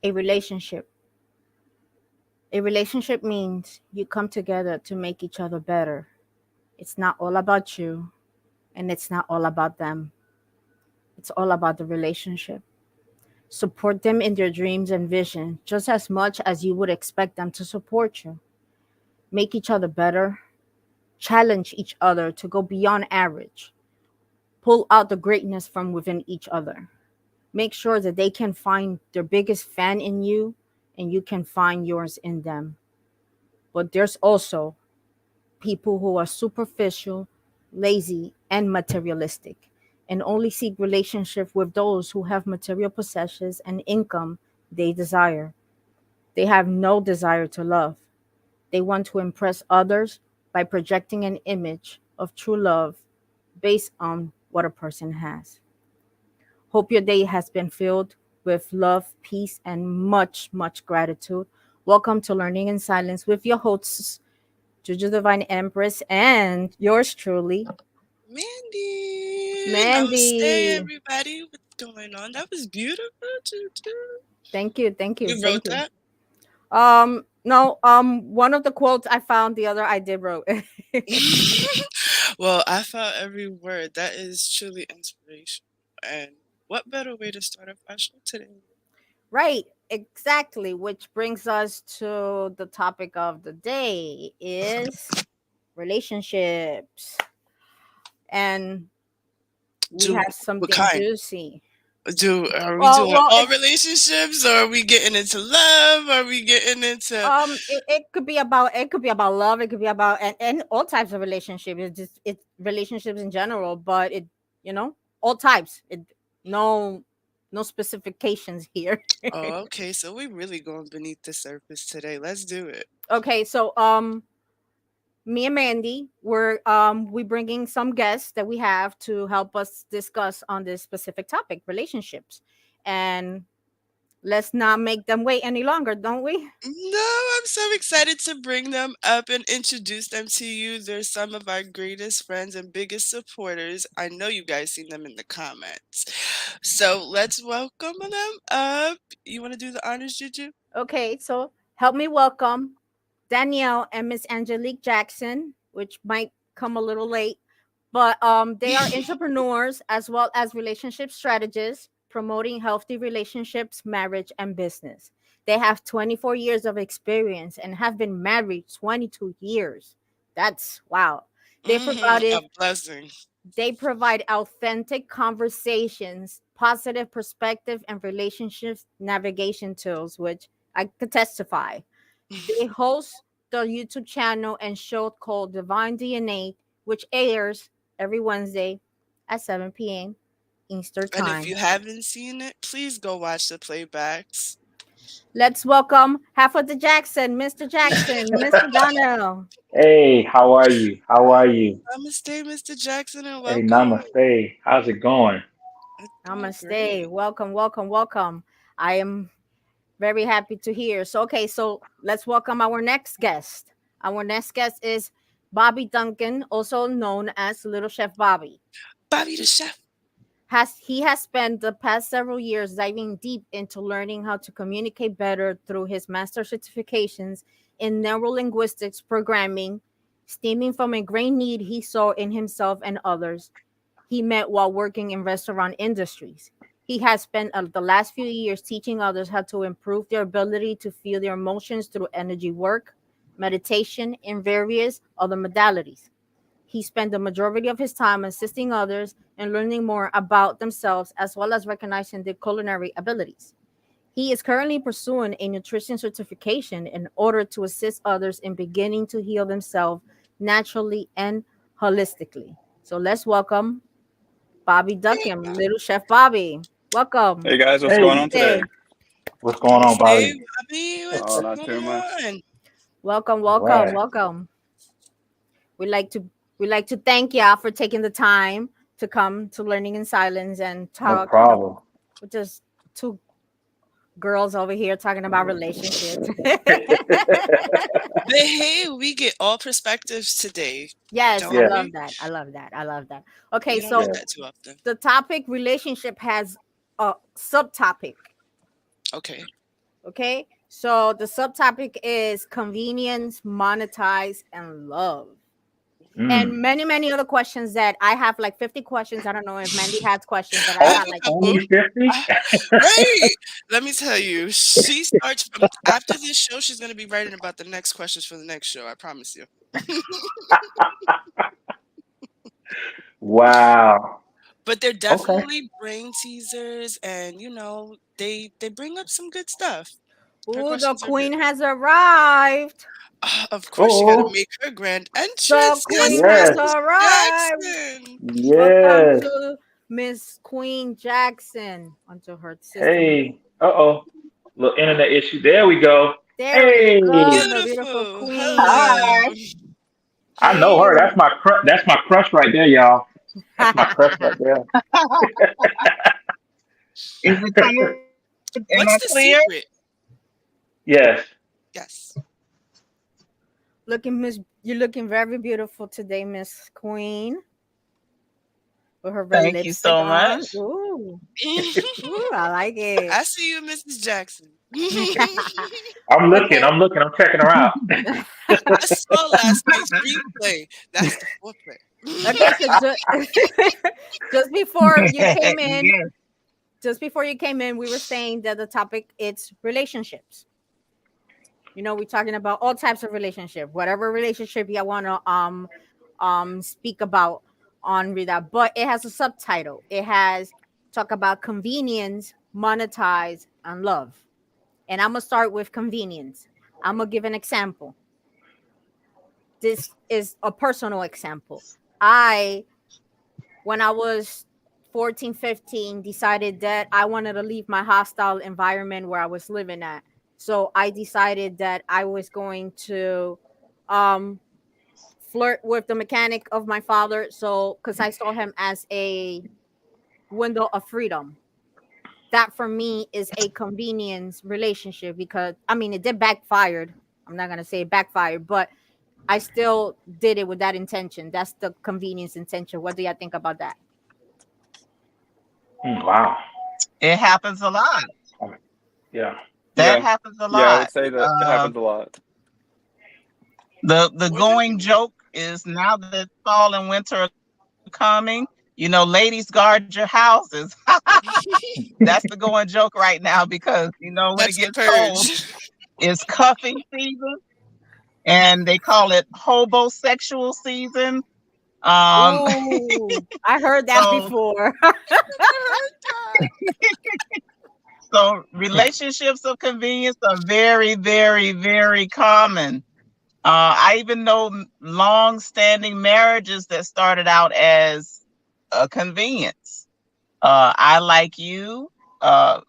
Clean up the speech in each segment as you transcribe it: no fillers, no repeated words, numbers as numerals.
A relationship. A relationship means you come together to make each other better. It's not all about you, and it's not all about them. It's all about the relationship. Support them in their dreams and vision just as much as you would expect them to support you. Make each other better, challenge each other to go beyond average, pull out the greatness from within each other. Make sure that they can find their biggest fan in you and you can find yours in them. But there's also people who are superficial, lazy, and materialistic, and only seek relationship with those who have material possessions and income they desire. They have no desire to love. They want to impress others by projecting an image of true love based on what a person has. Hope your day has been filled with love, peace, and much, much gratitude. Welcome to Learning in Silence with your hosts, Juju Divine Empress, and yours truly, Mandy, namaste, Mandy. everybody. What's going on? That was beautiful, Tutu. Thank you, thank you, You wrote thank you. that? No, one of the quotes I found, the other I did wrote. Well, I felt every word. That is truly inspirational. And what better way to start a fresh show today? Right, exactly. Which brings us to the topic of the day is relationships. And we Do have what something kind? juicy. Are we Well, doing well, all it's relationships? Or are we getting into love? Are we getting into it could be about love, it could be about and all types of relationships. It's just it's relationships in general, but it you know, all types. It no no specifications here. Oh, okay. So we really going beneath the surface today. Let's do it. Okay, so me and Mandy, we bringing some guests that we have to help us discuss on this specific topic, relationships. And let's not make them wait any longer, don't we? No, I'm so excited to bring them up and introduce them to you. They're some of our greatest friends and biggest supporters. I know you guys seen them in the comments. So let's welcome them up. You want to do the honors, Juju? Okay, so help me welcome Danielle and Miss Angelique Jackson, which might come a little late, but they are entrepreneurs as well as relationship strategists promoting healthy relationships, marriage, and business. They have 24 years of experience and have been married 22 years. That's wow. They A provided blessing. they provide authentic conversations, positive perspective, and relationships navigation tools, which I could testify. They host the YouTube channel and show called Divine DNA, which airs every Wednesday at 7 p.m. Eastern And if you Time. haven't seen it, please go watch the playbacks. Let's welcome half of the Jackson, Mr. Jackson, Mr. Donnell. Hey, how are you? How are you? Namaste, Mr. Jackson, and Hey, welcome. namaste. How's it going? It's going Namaste. great. Welcome, welcome, welcome. I am very happy to hear. So, okay, so let's welcome our next guest. Our next guest is Bobby Duncan, also known as Little Chef Bobby. Bobby the chef. He has spent the past several years diving deep into learning how to communicate better through his master certifications in neurolinguistics programming, stemming from a great need he saw in himself and others he met while working in restaurant industries. He has spent the last few years teaching others how to improve their ability to feel their emotions through energy work, meditation, and various other modalities. He spent the majority of his time assisting others and learning more about themselves as well as recognizing their culinary abilities. He is currently pursuing a nutrition certification in order to assist others in beginning to heal themselves naturally and holistically. So let's welcome Bobby Duncan, Little Chef Bobby. Welcome. Hey guys, what's going Hey, on today? Namaste. what's going on, Namaste, Bobby? Bobby. Oh, What's not going too much. on? Welcome, All welcome, right. welcome. We like to we like to thank y'all for taking the time to come to Learning in Silence and No talk, problem. with just two girls over here talking about relationships. But hey, we get all perspectives today, Yes, I don't Yes, love we? that. I love that. I love that. Okay, We don't get so yes. that too often. the topic relationship has a subtopic. Okay. Okay, so the subtopic is convenience, monetize, and love. And Mm. many other questions that I have, like 50 questions. I don't know if Mandy has questions, but I Oh, got like only 50? Ah, right. Let me tell you, she starts from after this show. She's gonna be writing about the next questions for the next show. I promise you. Wow. But they're Okay. definitely brain teasers, and they bring up some good stuff. Her ooh, the questions are good. queen has arrived. Ah, of course, she got to Oh, make her grand The entrance. Yes, queen has yes, Mrs. arrived. Jackson. Welcome yes. to Miss Queen Jackson onto her system. Hey, uh-oh. Little internet issue. There we go. There we Hey, go, the beautiful Beautiful. queen. Hello. Hi. I know Hey. her. That's my crush right there, y'all. That's my crush right there. Is it clear? Am I What's the clear? secret? Yes. Yes. You're looking very beautiful today, Miss Queen, with her red Thank you lipstick so on. much. Ooh, ooh, I like it. I see you, Mrs. Jackson. Okay. I'm checking her out. I saw last night's replay. That's the foreplay. Okay, so just before you came in, Yes. we were saying that the topic it's relationships. We're talking about all types of relationship, whatever relationship you want to speak about on Rita, but it has a subtitle. It has talk about convenience, monetize, and love. And I'm gonna start with convenience. I'm gonna give an example. This is a personal example. I When I was 14, 15, decided that I wanted to leave my hostile environment where I was living at. So I decided that I was going to um, flirt with the mechanic of my father. So, because I saw him as a window of freedom. That for me is a convenience relationship because I mean, it did backfired. I'm not going to say it backfired, but I still did it with that intention. That's the convenience intention. What do you think about that? Wow. It happens a lot. Yeah. That Yeah. happens a Yeah, I would lot. say that it happens a lot. The What did going joke is now that fall and winter are coming, ladies guard your houses. That's the going joke right now because when it That's the gets cold, purge. it's cuffing season, and they call it hobosexual season. Um, Ooh, I heard that so before. so relationships of convenience are very, very, very common. I even know long-standing marriages that started out as a convenience. I like you, uh,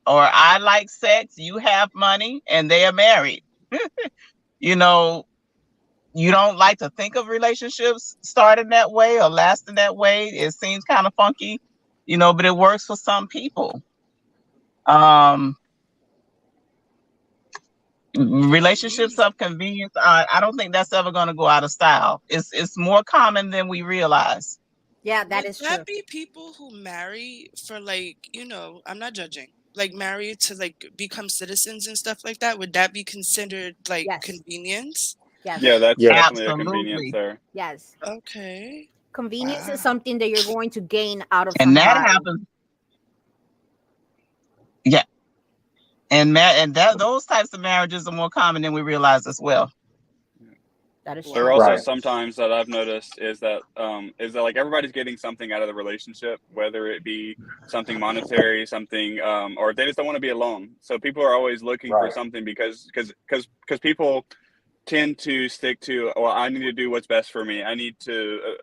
or I like sex, you have money, and they are married. You know, you don't like to think of relationships starting that way or lasting that way. It seems kind of funky, but it works for some people. Um, Relationships of convenience, I don't think that's ever going to go out of style. It's more common than we realize. Yeah, that Would is that true. be people who marry for I'm not judging. Like marry to like become citizens and stuff like that? Would that be considered like Yes. convenience? Yeah, Yes. that's Yeah. definitely a convenience Absolutely. there. Yes. Okay. Convenience is Wow. something that you're going to gain out of And that somebody. happens. Yeah. And those types of marriages are more common than we realize as well. That is There are true. also Right. sometimes that I've noticed is that like everybody's getting something out of the relationship, whether it be something monetary, something or they just don't want to be alone. So people are always looking for Right. something because people tend to stick to, well, I need to do what's best for me. I need to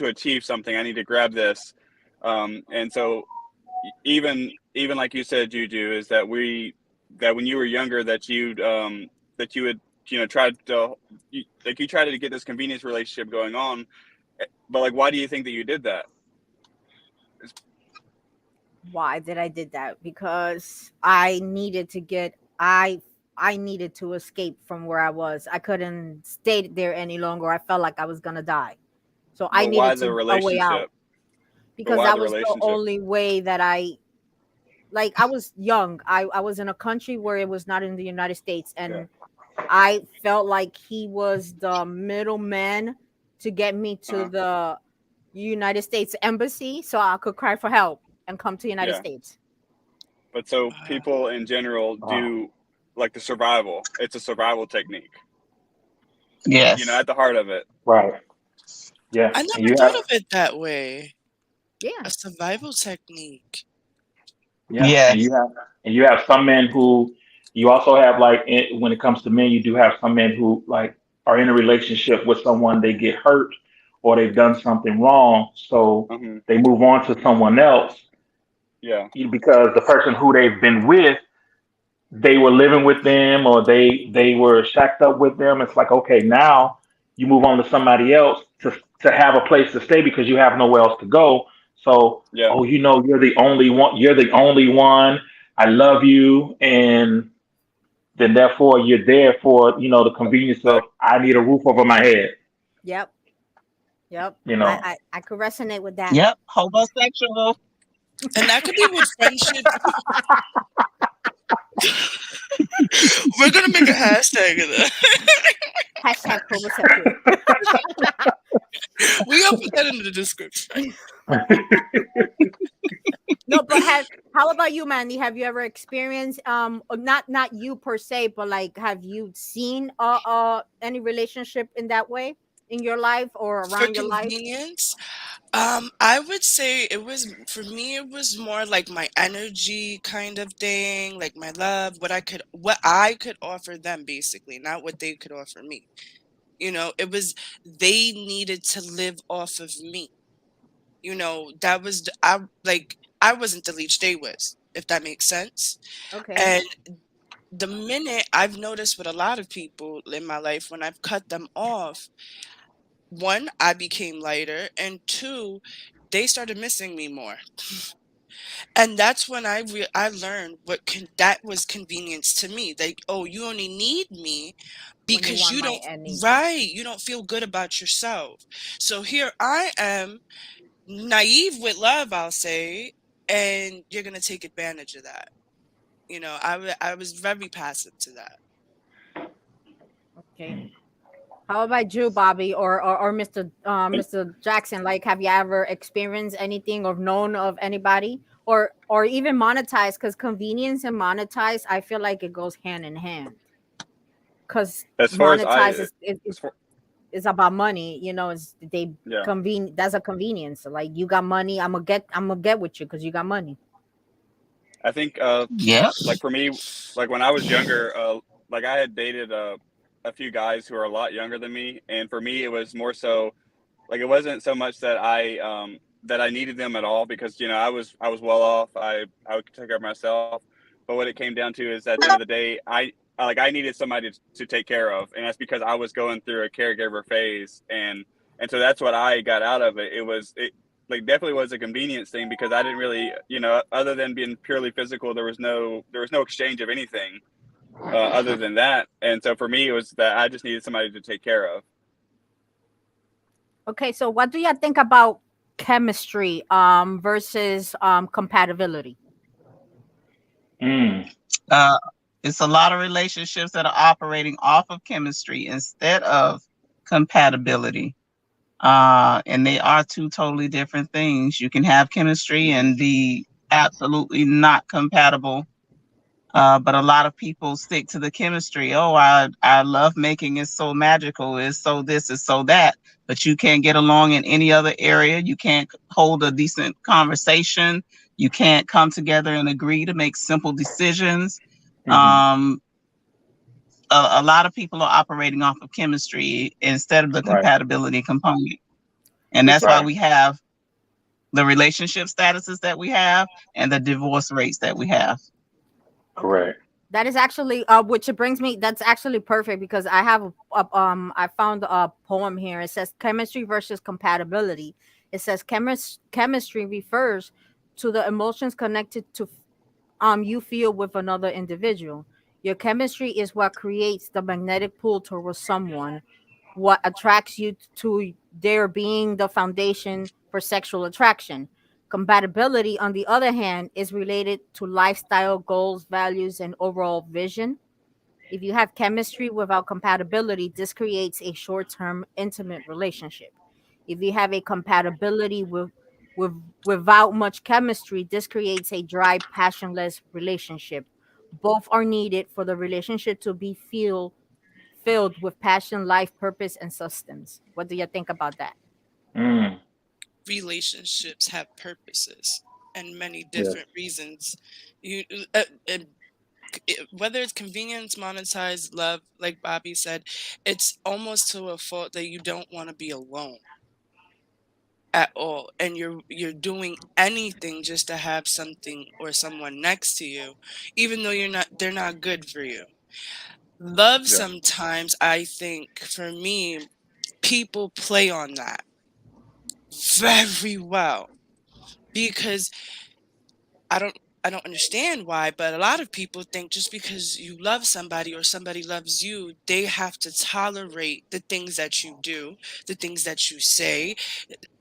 achieve something. I need to grab this. And so even like you said, Juju, is that when you were younger that you would try to you try to get this convenience relationship going on, but like why do you think that you did that? Why did I did that? Because I needed to get I needed to escape from where I was. I couldn't stay there any longer. I felt like I was gonna die. So I But why needed the to a way out relationship? But because why that the was the relationship? only way that I was young. I was in a country where it was not in the United States, Yeah, and I felt like he was the middleman to get me to uh-huh. the United States embassy so I could cry for help and come to the United Yeah, States. but so Wow. people in general Wow. do like the survival. It's a survival technique, Yes. at the heart of it. Right. Yeah. I And never you thought have of it that way. Yeah. A survival technique. yeah, Yes. and you have some men who you also have when it comes to men, you do have some men who like are in a relationship with someone, they get hurt or they've done something wrong, so Hmm. they move on to someone else Yeah, because the person who they've been with, they were living with them or they were shacked up with them. It's like, okay, now you move on to somebody else to have a place to stay because you have nowhere else to go. So, yeah. oh, you're the only one. You're the only one. I love you, and then therefore you're there for the convenience of I need a roof over my head. Yep. Yep. You I, know, I, I could resonate with that. Yep. Homosexual. And that could be with friendships. We're gonna make a hashtag of that. Hashtag homosexual. We gonna put that in the description. No, but how about you, Mandy? Have you ever experienced not you per se, but like have you seen any relationship in that way in your life or For around your life? convenience, I would say it was for me. It was more like my energy kind of thing, like my love, what I could offer them, basically, not what they could offer me. It was they needed to live off of me. That was I wasn't the leech, they was, if that makes sense. Okay. And the minute I've noticed with a lot of people in my life, when I've cut them off, one, I became lighter, and two, they started missing me more. And that's when I learned that was convenience to me. Like, oh, you only need me When you because want my energy. right, you don't feel good about yourself. So here I am. naive with love, I'll say, and you're gonna take advantage of that. I was very passive to that. Okay. How about you, Bobby, or Mr. Jackson? Like, have you ever experienced anything or known of anybody, or even monetized? Because convenience and monetized, I feel like it goes hand in hand. Because As far as monetized I, as far, is about money. It's they yeah, that's a convenience. So, like, you got money, I'm gonna get with you because you got money. I think Yep. like for me, like when I was younger, like I had dated a few guys who are a lot younger than me, and for me it was more so like it wasn't so much that I needed them at all because I was well off. I would take care of myself. But what it came down to is at the end of the day, I needed somebody to take care of, and that's because I was going through a caregiver phase, and so that's what I got out of it. It like definitely was a convenience thing because I didn't really other than being purely physical, there was no exchange of anything other than that, and so for me it was that I just needed somebody to take care of. Okay, so what do you think about chemistry versus compatibility? Mm. Uh, it's a lot of relationships that are operating off of chemistry instead of compatibility. And they are two totally different things. You can have chemistry and be absolutely not compatible. But a lot of people stick to the chemistry. Oh, I love making it so magical. It's so this, it's so that. But you can't get along in any other area. You can't hold a decent conversation. You can't come together and agree to make simple decisions. Hmm. Um, a lot of people are operating off of chemistry instead of the Right. compatibility component. And Which that's why Right. we have the relationship statuses that we have and the divorce rates that we have. Okay. Correct. That is actually which it brings me that's actually perfect because I have I found a poem here. It says chemistry versus compatibility. It says chemistry refers to the emotions connected to you feel with another individual. Your chemistry is what creates the magnetic pull towards someone, what attracts you to their being the foundation for sexual attraction. Compatibility, on the other hand, is related to lifestyle goals, values, and overall vision. If you have chemistry without compatibility, this creates a short term intimate relationship. If you have a compatibility with without much chemistry, this creates a dry, passionless relationship. Both are needed for the relationship to be filled with passion, life, purpose, and substance. What do you think about that? Mm. Relationships have purposes and many Yes. different reasons. You, whether it's convenience, monetized, love, like Bobby said, it's almost to a fault that you don't want to be alone at all, and you're doing anything just to have something or someone next to you, even though they're not good for you. Love, Yeah. sometimes I think for me, people play on that very well because I don't I don't understand why, but a lot of people think just because you love somebody or somebody loves you, they have to tolerate the things that you do, the things that you say,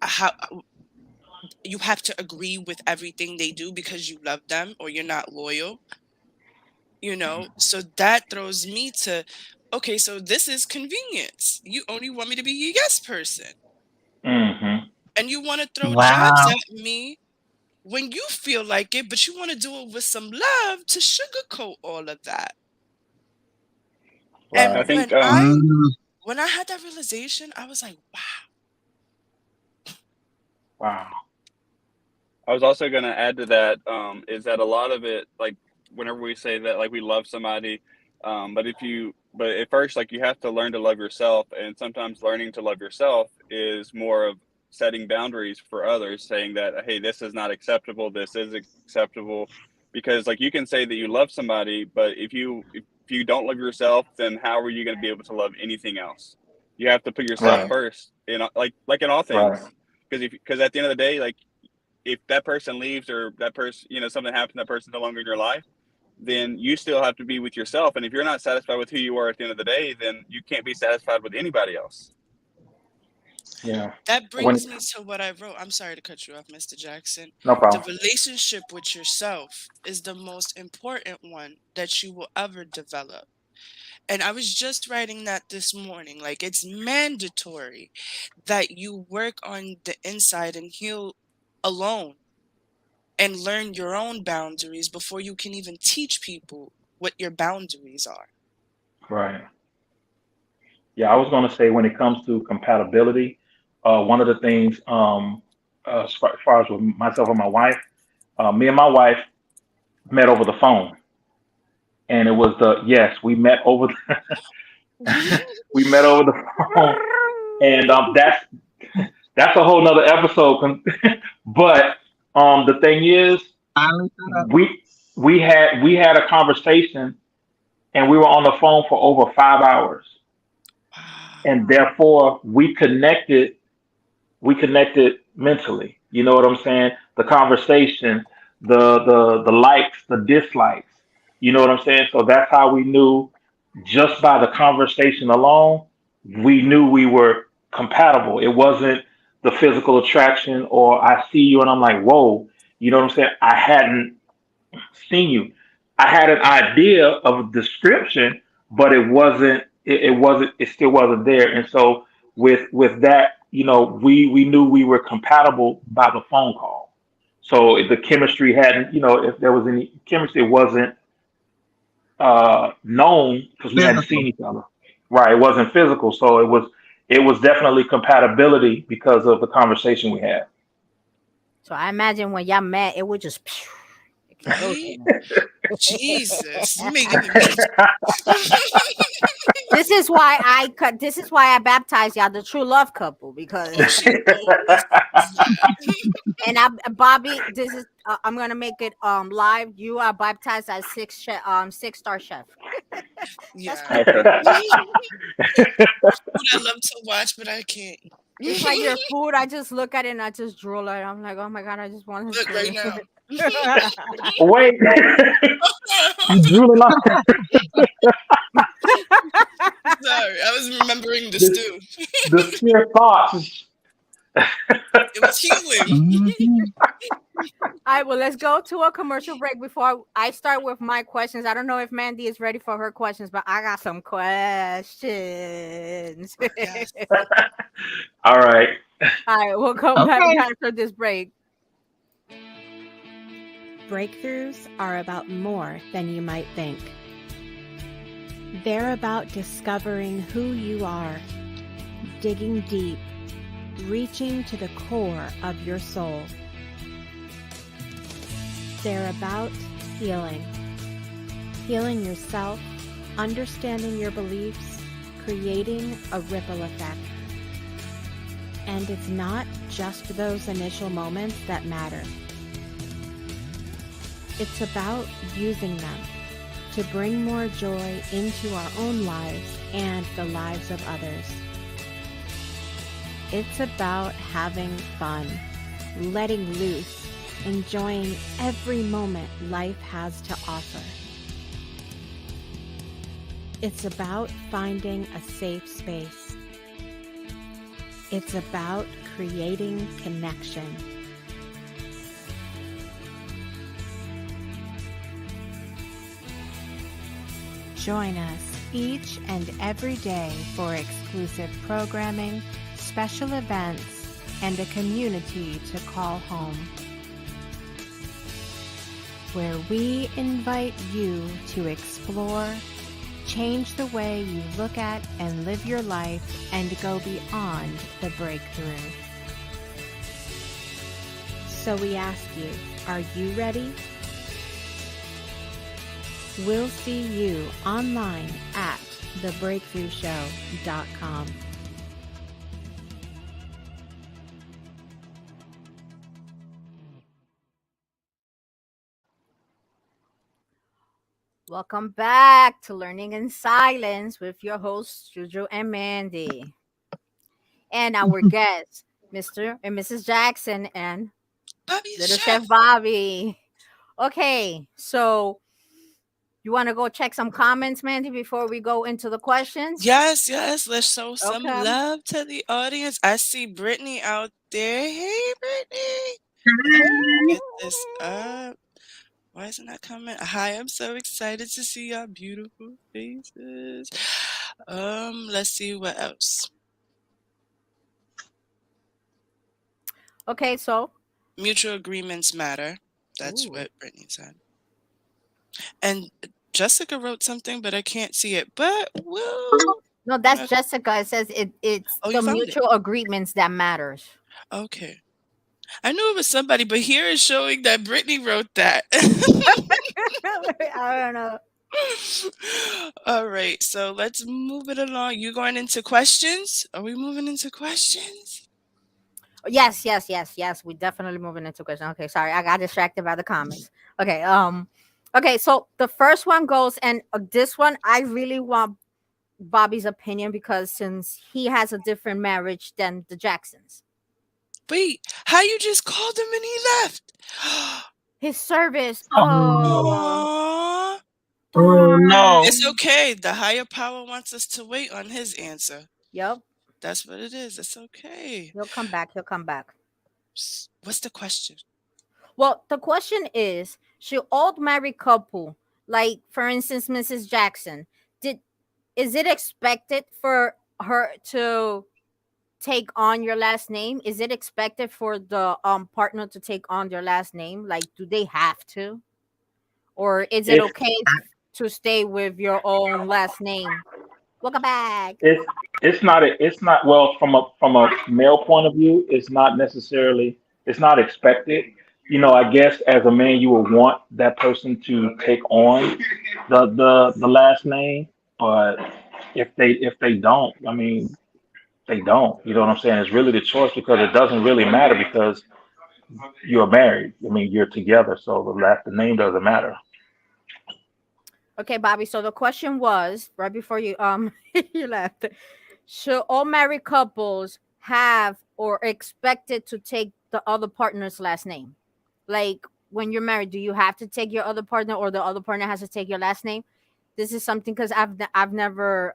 how you have to agree with everything they do because you love them or you're not loyal. So that throws me to, okay, so this is convenience. You only want me to be your yes person. Hmm. And you want to throw jabs Wow. at me when you feel like it, but you want to do it with some love to sugarcoat all of that. I Right. And think Mm, when I had that realization, I was like, wow. Wow. I was also going to add to that is that a lot of it, like whenever we say that, like we love somebody, but at first, like you have to learn to love yourself, and sometimes learning to love yourself is more of setting boundaries for others, saying that, hey, this is not acceptable, this is acceptable, because like you can say that you love somebody, but if you don't love yourself, then how are you going to be able to love anything else? You have to put yourself Right. Okay. first in like in all Right. things, because at the end of the day, like if that person leaves or that person, something happens, that person's no longer in your life, then you still have to be with yourself. And if you're not satisfied with who you are at the end of the day, then you can't be satisfied with anybody else. Yeah. That When brings me to what I wrote. I'm sorry to cut you off, Mr. Jackson. no The problem. relationship with yourself is the most important one that you will ever develop. And I was just writing that this morning. Like, it's mandatory that you work on the inside and heal alone and learn your own boundaries before you can even teach people what your boundaries are. Right. Yeah, I was going to say when it comes to compatibility, one of the things, as far as with myself and my wife, me and my wife met over the phone, and it was the yes, we met over we met over the phone, and that's a whole nother episode. But the thing is, Finally shut up. we we had a conversation, and we were on the phone for over 5 hours, and Wow. therefore we connected mentally. You know what I'm saying? The conversation, the likes, the dislikes. You know what I'm saying? So that's how we knew, just by the conversation alone, we knew we were compatible. It wasn't the physical attraction or I see you and I'm like, whoa. You know what I'm saying? I hadn't seen you. I had an idea of a description, but it still wasn't there. And so with that, we knew we were compatible by the phone call. So if the chemistry hadn't, if there was any chemistry, it wasn't known because we hadn't Physical. seen each other. Right. It wasn't physical. So it was definitely compatibility because of the conversation we had. So I imagine when y'all met, it would just Right? explosion. Jesus, you making me. This is why I cut. This is why I baptized y'all the true love couple Oh, because she always does that. and Bobby, this is I'm gonna make it live. You are baptized as 6-star chef. That's Yeah. perfect. Okay. Food I love to watch, but I can't. It's like your food. I just look at it and I just drool at it. I'm like, oh my god, I just want his Look right food. now. Wait, you drooling on Sorry, I was remembering the the stew. the sheer thoughts. It was healing. Mhm. All right, well, let's go to a commercial break before I start with my questions. I don't know if Mandy is ready for her questions, but I got some questions. Yes. All right. All right, we'll come back Okay. after this break. Breakthroughs are about more than you might think. They're about discovering who you are, digging deep, reaching to the core of your soul. They're about healing. Healing yourself, understanding your beliefs, creating a ripple effect. And it's not just those initial moments that matter. It's about using them to bring more joy into our own lives and the lives of others. It's about having fun, letting loose, enjoying every moment life has to offer. It's about finding a safe space. It's about creating connection. Join us each and every day for exclusive programming, special events, and a community to call home, where we invite you to explore, change the way you look at and live your life, and go beyond the breakthrough. So we ask you, are you ready? We'll see you online at thebreakthroughshow.com. Welcome back to Learning in Silence with your hosts, Juju and Mandy. And our guests, Mr. and Mrs. Jackson and Bobby the chef. Little Chef Bobby. Okay, so You want to go check some comments, Mandy, before we go into the questions? Yes, yes. Let's show some Okay. love to the audience. I see Brittany out there. Hey, Brittany. Let's get this up. Why isn't that coming? Hi, I'm so excited to see your beautiful faces. Let's see what else. Okay, so Mutual agreements matter. That's ooh. what Brittany said. And Jessica wrote something, but I can't see it. But we'll. No, that's Jessica. It says it's Oh, the you found it. mutual agreements that matters. Okay. I knew it was somebody, but here is showing that Brittany wrote that. I don't know. All right, so let's move it along. You going into questions? Are we moving into questions? Yes, yes, yes, yes. We definitely moving into question. Okay, sorry, I got distracted by the comments. Okay, okay. So the first one goes, and this one I really want Bobby's opinion because since he has a different marriage than the Jacksons. Wait, how you just called him and he left? His service. Oh, Aww. oh no. It's okay. The higher power wants us to wait on his answer. Yep. That's what it is. It's okay. He'll come back. He'll come back. What's the question? Well, the question is, should old married couple, like for instance, Mrs. Jackson, is it expected for her to take on your last name? Is it expected for the partner to take on your last name? Like, do they have to? Or is it It's okay to stay with your own last name? Welcome back. it's it's not well from a male point of view. It's not necessarily it's not expected. You know, I guess as a man, you would want that person to take on the last name, but if they don't, I mean, they don't. You know what I'm saying? It's really the choice because it doesn't really matter because you're married. I mean, you're together, so the name doesn't matter. Okay, Bobby. So the question was right before you you left. Should all married couples have or expected to take the other partner's last name? Like when you're married, do you have to take your other partner or the other partner has to take your last name? This is something because I've never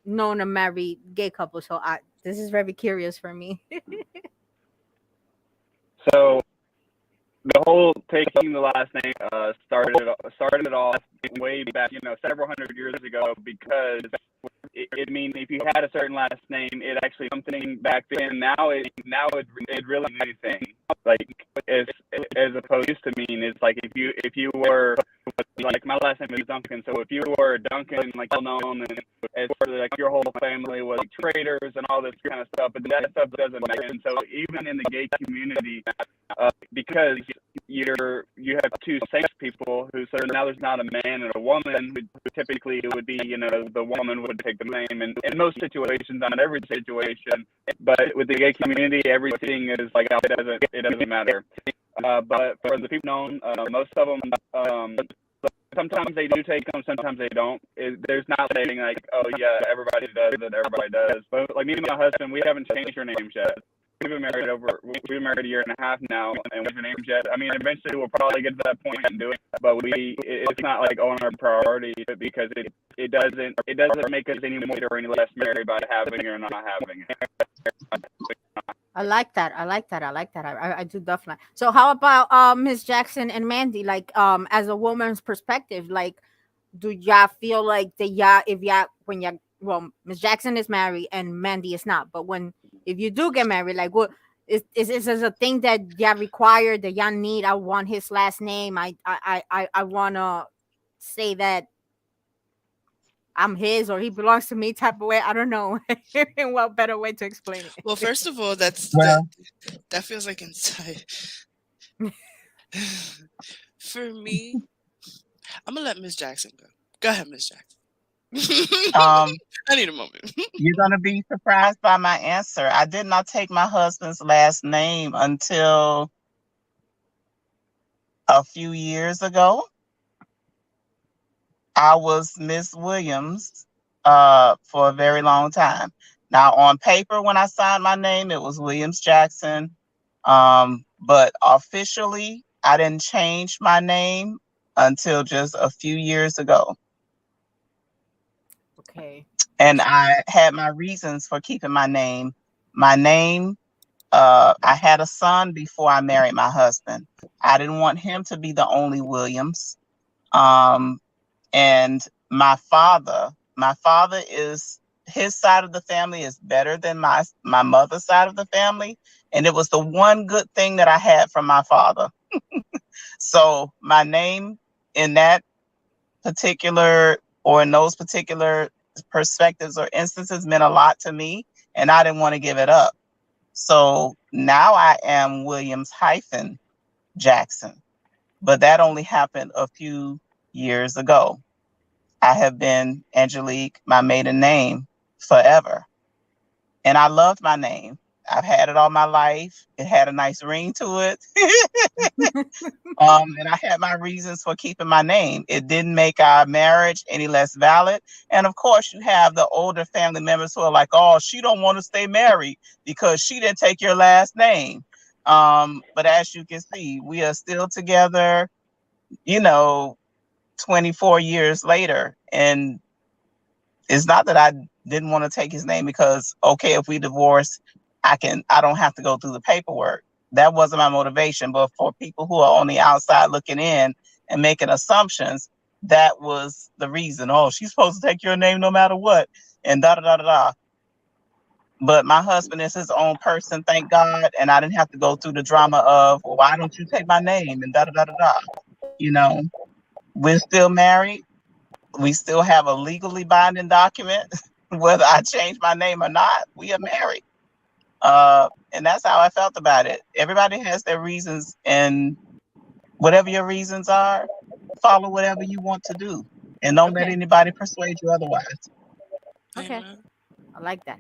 known a married gay couple, so this is very curious for me. So the whole taking the last name started off way back, several hundred years ago because it means if you had a certain last name, it actually something back then. It really means anything. Like as opposed to mean, it's like if you were like my last name is Duncan, so if you were Duncan, like well known, and as like your whole family was like traders and all this kind of stuff, but that stuff doesn't matter. And so even in the gay community, because you have two sex people who so now there's not a man and a woman. Typically it would be the woman would take the name, and in most situations, not every situation, but with the gay community, everything is like it doesn't matter. But for the people known, most of them. Sometimes they do take them, sometimes they don't. There's not saying like, oh yeah, everybody does it, everybody does. But like me and my husband, we haven't changed our names yet. We've been married a year and a half now, and we haven't named yet. I mean, eventually we'll probably get to that point and do it, but it's not like on our priority because it doesn't make us any more or any less married by having it or not having it. I like that. I like that. I like that. I do definitely. So how about Miss Jackson and Mandy? Like as a woman's perspective, like do y'all feel like the y'all if y'all when y'all well Miss Jackson is married and Mandy is not, but when if you do get married, like what is this a thing that y'all require that y'all need? I want his last name. I wanna say that I'm his or he belongs to me type of way. I don't know. What better way to explain it? Well, first of all, Well, that feels like inside. For me, I'm gonna let Miss Jackson go. Go ahead, Miss Jackson. um, I need a moment. you're gonna be surprised by my answer. I did not take my husband's last name until a few years ago. I was Miss Williams for a very long time. Now, on paper, when I signed my name, it was Williams Jackson. But officially, I didn't change my name until just a few years ago. Okay. And I had my reasons for keeping my name. My name, I had a son before I married my husband. I didn't want him to be the only Williams. Um, and my father is, his side of the family is better than my mother's side of the family, and it was the one good thing that I had from my father. So my name in that particular, or in those particular perspectives or instances, meant a lot to me, and I didn't want to give it up. So now I am Williams hyphen Jackson, but that only happened a few years ago. I have been Angelique, my maiden name, forever. And I loved my name. I've had it all my life. It had a nice ring to it. And I had my reasons for keeping my name. It didn't make our marriage any less valid. And of course, you have the older family members who are like, "Oh, she don't want to stay married because she didn't take your last name." But as you can see, we are still together, you know, 24 years later. And it's not that I didn't want to take his name, because okay, if we divorce, I don't have to go through the paperwork. That wasn't my motivation. But for people who are on the outside looking in and making assumptions, that was the reason. Oh, she's supposed to take your name no matter what, and da da da da da. But my husband is his own person, thank God, and I didn't have to go through the drama of, well, why don't you take my name, and da da da da da. You know, we're still married. We still have a legally binding document. Whether I change my name or not, we are married. And that's how I felt about it. Everybody has their reasons, and whatever your reasons are, follow whatever you want to do, and don't let Okay. anybody persuade you otherwise. Okay. Amen. I like that.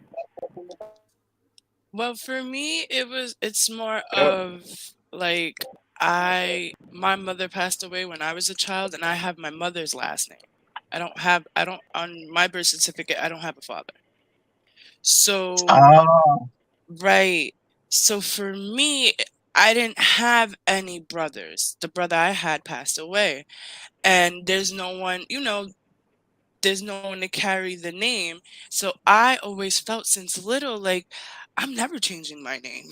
Well, for me, it's more Yep. of like my mother passed away when I was a child, and I have my mother's last name. I don't on my birth certificate, I don't have a father. So, Oh, right. So for me, I didn't have any brothers. The brother I had passed away, and there's no one, there's no one to carry the name. So I always felt since little like I'm never changing my name.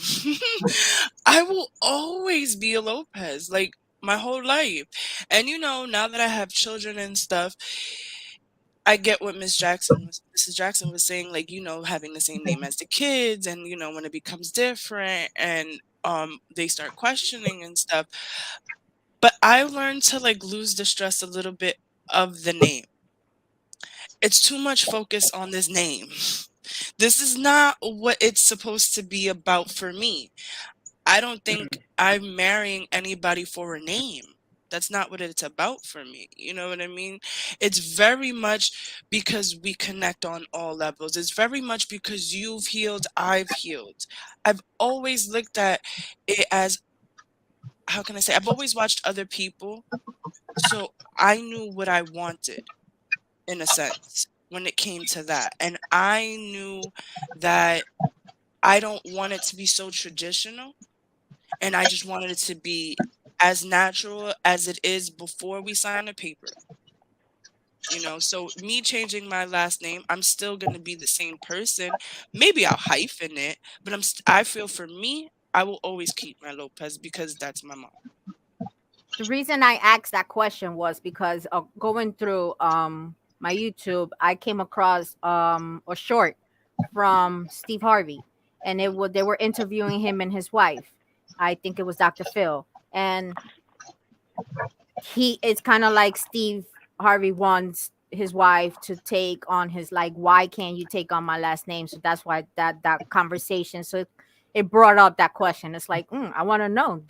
I will always be a Lopez, like my whole life. And now that I have children and stuff, I get what Mrs. Jackson was saying, like, having the same name as the kids, and when it becomes different, and they start questioning and stuff. But I learned to like lose the stress a little bit of the name. It's too much focus on this name. This is not what it's supposed to be about for me. I don't think I'm marrying anybody for a name. That's not what it's about for me. You know what I mean? It's very much because we connect on all levels. It's very much because you've healed, I've healed. I've always looked at it as, how can I say, I've always watched other people. So I knew what I wanted, in a sense, when it came to that. And I knew that I don't want it to be so traditional, and I just wanted it to be as natural as it is before we sign a paper. So me changing my last name, I'm still going to be the same person. Maybe I'll hyphen it, but I feel for me, I will always keep my Lopez because that's my mom. The reason I asked that question was because going through my YouTube, I came across a short from Steve Harvey, and they were interviewing him and his wife. I think it was Dr. Phil, and it's kind of like Steve Harvey wants his wife to take on his, like, why can't you take on my last name? So that's why that conversation. So it brought up that question. It's like, I want to know,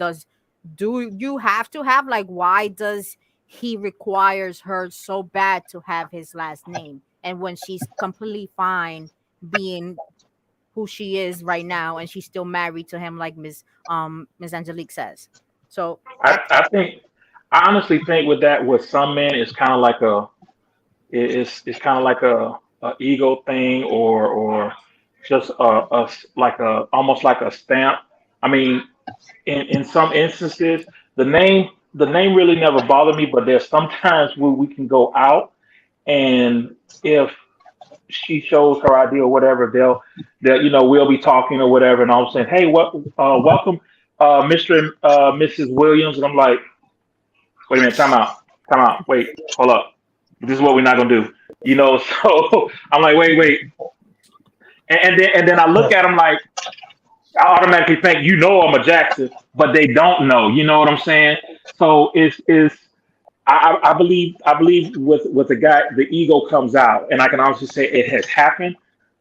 do you have to have, like, why does he requires her so bad to have his last name, and when she's completely fine being who she is right now, and she's still married to him, like Miss Angelique says. So that's I honestly think with that, with some men, it's kind of like it's kind of like a ego thing, or just like a almost like a stamp. I mean, in some instances, the name the name really never bothered me, but there's sometimes where we can go out, and if she shows her ID or whatever, they'll we'll be talking or whatever, and all of a sudden, hey, what welcome, Mr. and Mrs. Williams, and I'm like, wait a minute, time out, wait, hold up, this is what we're not gonna do, So I'm like, wait, and then I look at them like I automatically think I'm a Jackson, but they don't know. You know what I'm saying? So I believe with the guy, the ego comes out, and I can honestly say it has happened.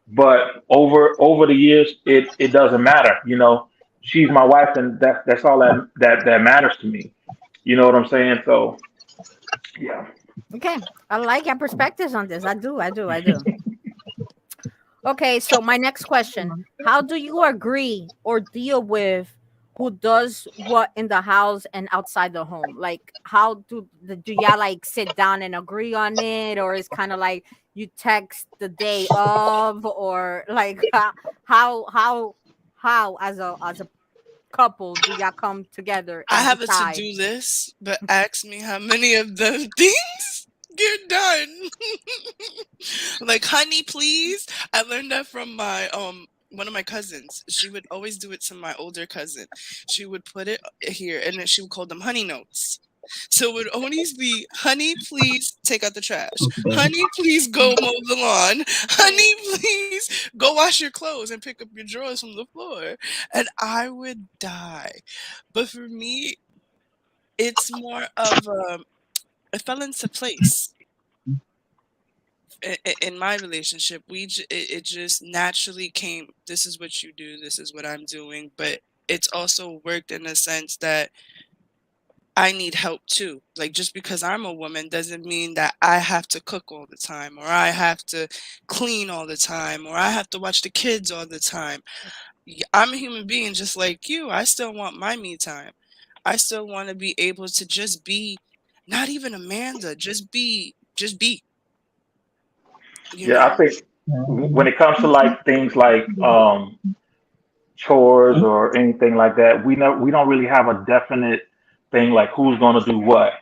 But over the years, it doesn't matter. She's my wife, and that's all that matters to me. You know what I'm saying? So yeah. Okay, I like your perspectives on this. I do. Okay, so my next question: how do you agree or deal with who does what in the house and outside the home? Like, how do y'all like sit down and agree on it, or it's kind of like you text the day of, or like how as a couple do y'all come together I and have a decide? to-do list, but ask me how many of them things get done. Like, honey, please. I learned that from my one of my cousins. She would always do it to my older cousin. She would put it here, and then she would call them honey notes. So it would always be, honey, please take out the trash. Honey, please go mow the lawn. Honey, please go wash your clothes and pick up your drawers from the floor. And I would die. But for me, it's more of it fell into place in my relationship. It just naturally came. This is what you do. This is what I'm doing. But it's also worked in a sense that I need help too. Like, just because I'm a woman doesn't mean that I have to cook all the time, or I have to clean all the time, or I have to watch the kids all the time. I'm a human being just like you. I still want my me time. I still want to be able to just be, not even Amanda, just be, you Yeah, I know? think when it comes to like things like chores or anything like that, we don't really have a definite thing like who's going to do what.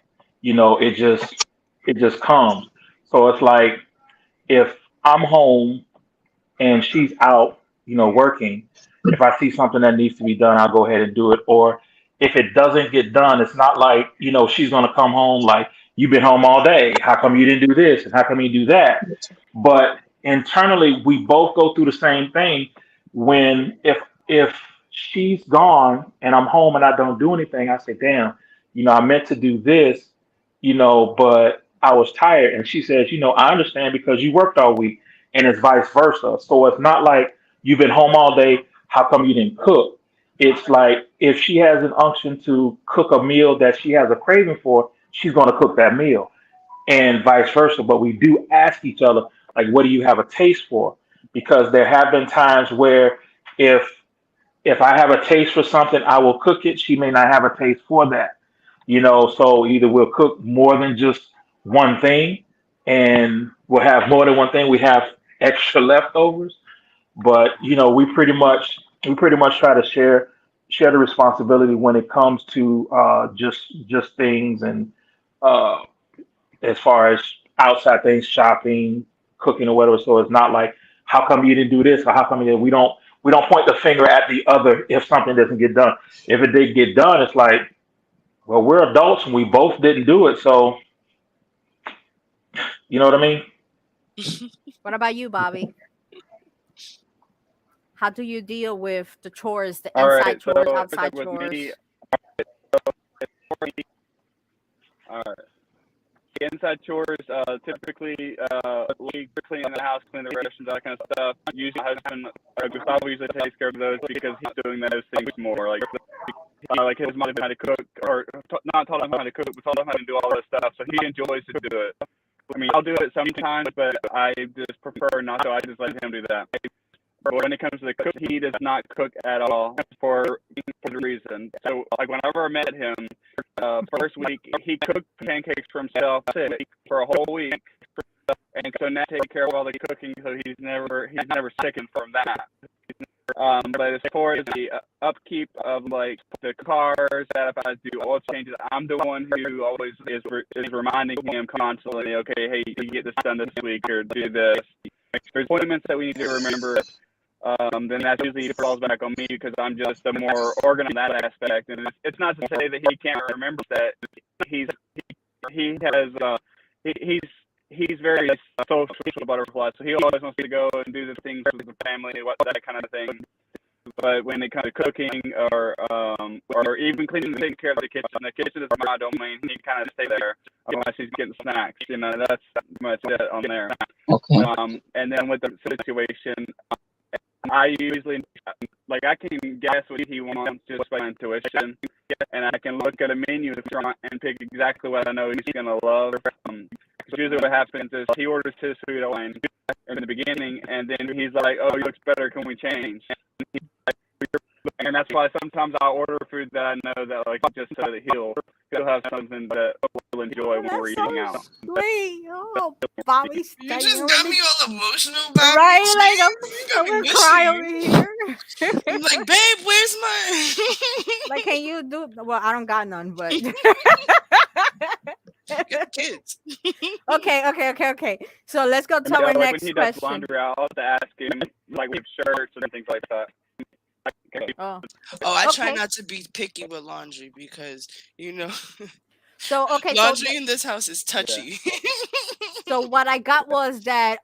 It just comes. So it's like if I'm home and she's out, working, if I see something that needs to be done, I'll go ahead and do it. Or if it doesn't get done, it's not like, she's going to come home like, you've been home all day. How come you didn't do this? And how come you do that? But internally, we both go through the same thing. When if she's gone and I'm home and I don't do anything, I say, damn, I meant to do this, but I was tired. And she says, I understand because you worked all week, and it's vice versa. So it's not like you've been home all day. How come you didn't cook? It's like if she has an unction to cook a meal that she has a craving for, she's going to cook that meal, and vice versa. But we do ask each other, like, what do you have a taste for? Because there have been times where if if I have a taste for something, I will cook it. She may not have a taste for that. So either we'll cook more than just one thing, and we'll have more than one thing. We have extra leftovers, but we pretty much try to share the responsibility when it comes to just things, and uh, as far as outside things, shopping, cooking, or whatever. So it's not like, how come you didn't do this, or how come you didn't? We don't point the finger at the other if something doesn't get done. If it did get done, it's like, well, we're adults and we both didn't do it, so you know what I mean. What about you, Bobby? How do you deal with the chores, the All right, inside so chores, like outside with me, chores? all right. Inside chores, typically, we clean the house, clean the restrooms, that kind of stuff. Usually, my husband, Gustavo usually takes care of those because he's doing those things more. Like his mom had to cook, or not taught him how to cook, but taught him how to do all this stuff. So he enjoys to do it. I mean, I'll do it sometimes, but I just prefer not to. I just let him do that. But when it comes to the cook, he does not cook at all for the reason. So, like, whenever I met him, first week, he cooked pancakes for himself sick for a whole week, and so now take care of all the cooking, so he's never sick from that. But as far as the upkeep of like the cars, that if I do oil changes, I'm the one who always is reminding him constantly. Okay, hey, you get this done this week, or do this. There's appointments that we need to remember. Then that usually falls back on me because I'm just the more organized in that aspect. And it's not to say that he can't remember that. He has he's very social butterfly, so he always wants to go and do the things with the family, that kind of thing. But when it comes to cooking or even cleaning, taking care of the kitchen is my domain. He kind of stay there unless he's getting snacks. That's much it on there. Okay. And then with the situation, I usually I can guess what he wants just by intuition, and I can look at a menu and pick exactly what I know he's gonna love. Usually what happens is he orders his food wine in the beginning, and then he's like, "Oh, it looks better. Can we change?" And that's why sometimes I'll order food that I know that just so that he'll have something that we'll enjoy when we're eating out. Sweet. Oh, Bobby, You just got me all emotional, Bobby. right? Like You got me I'm gonna cry over mushy. here. I'm like, babe, where's my? Like, can you do? Well, I don't got none, but Get kids. okay. So let's go to our When next he does question. laundry, I'll have to ask him with shirts and things like that. Okay. Oh, I try okay. not to be picky with laundry because So okay, laundry in this house is touchy. so what I got was that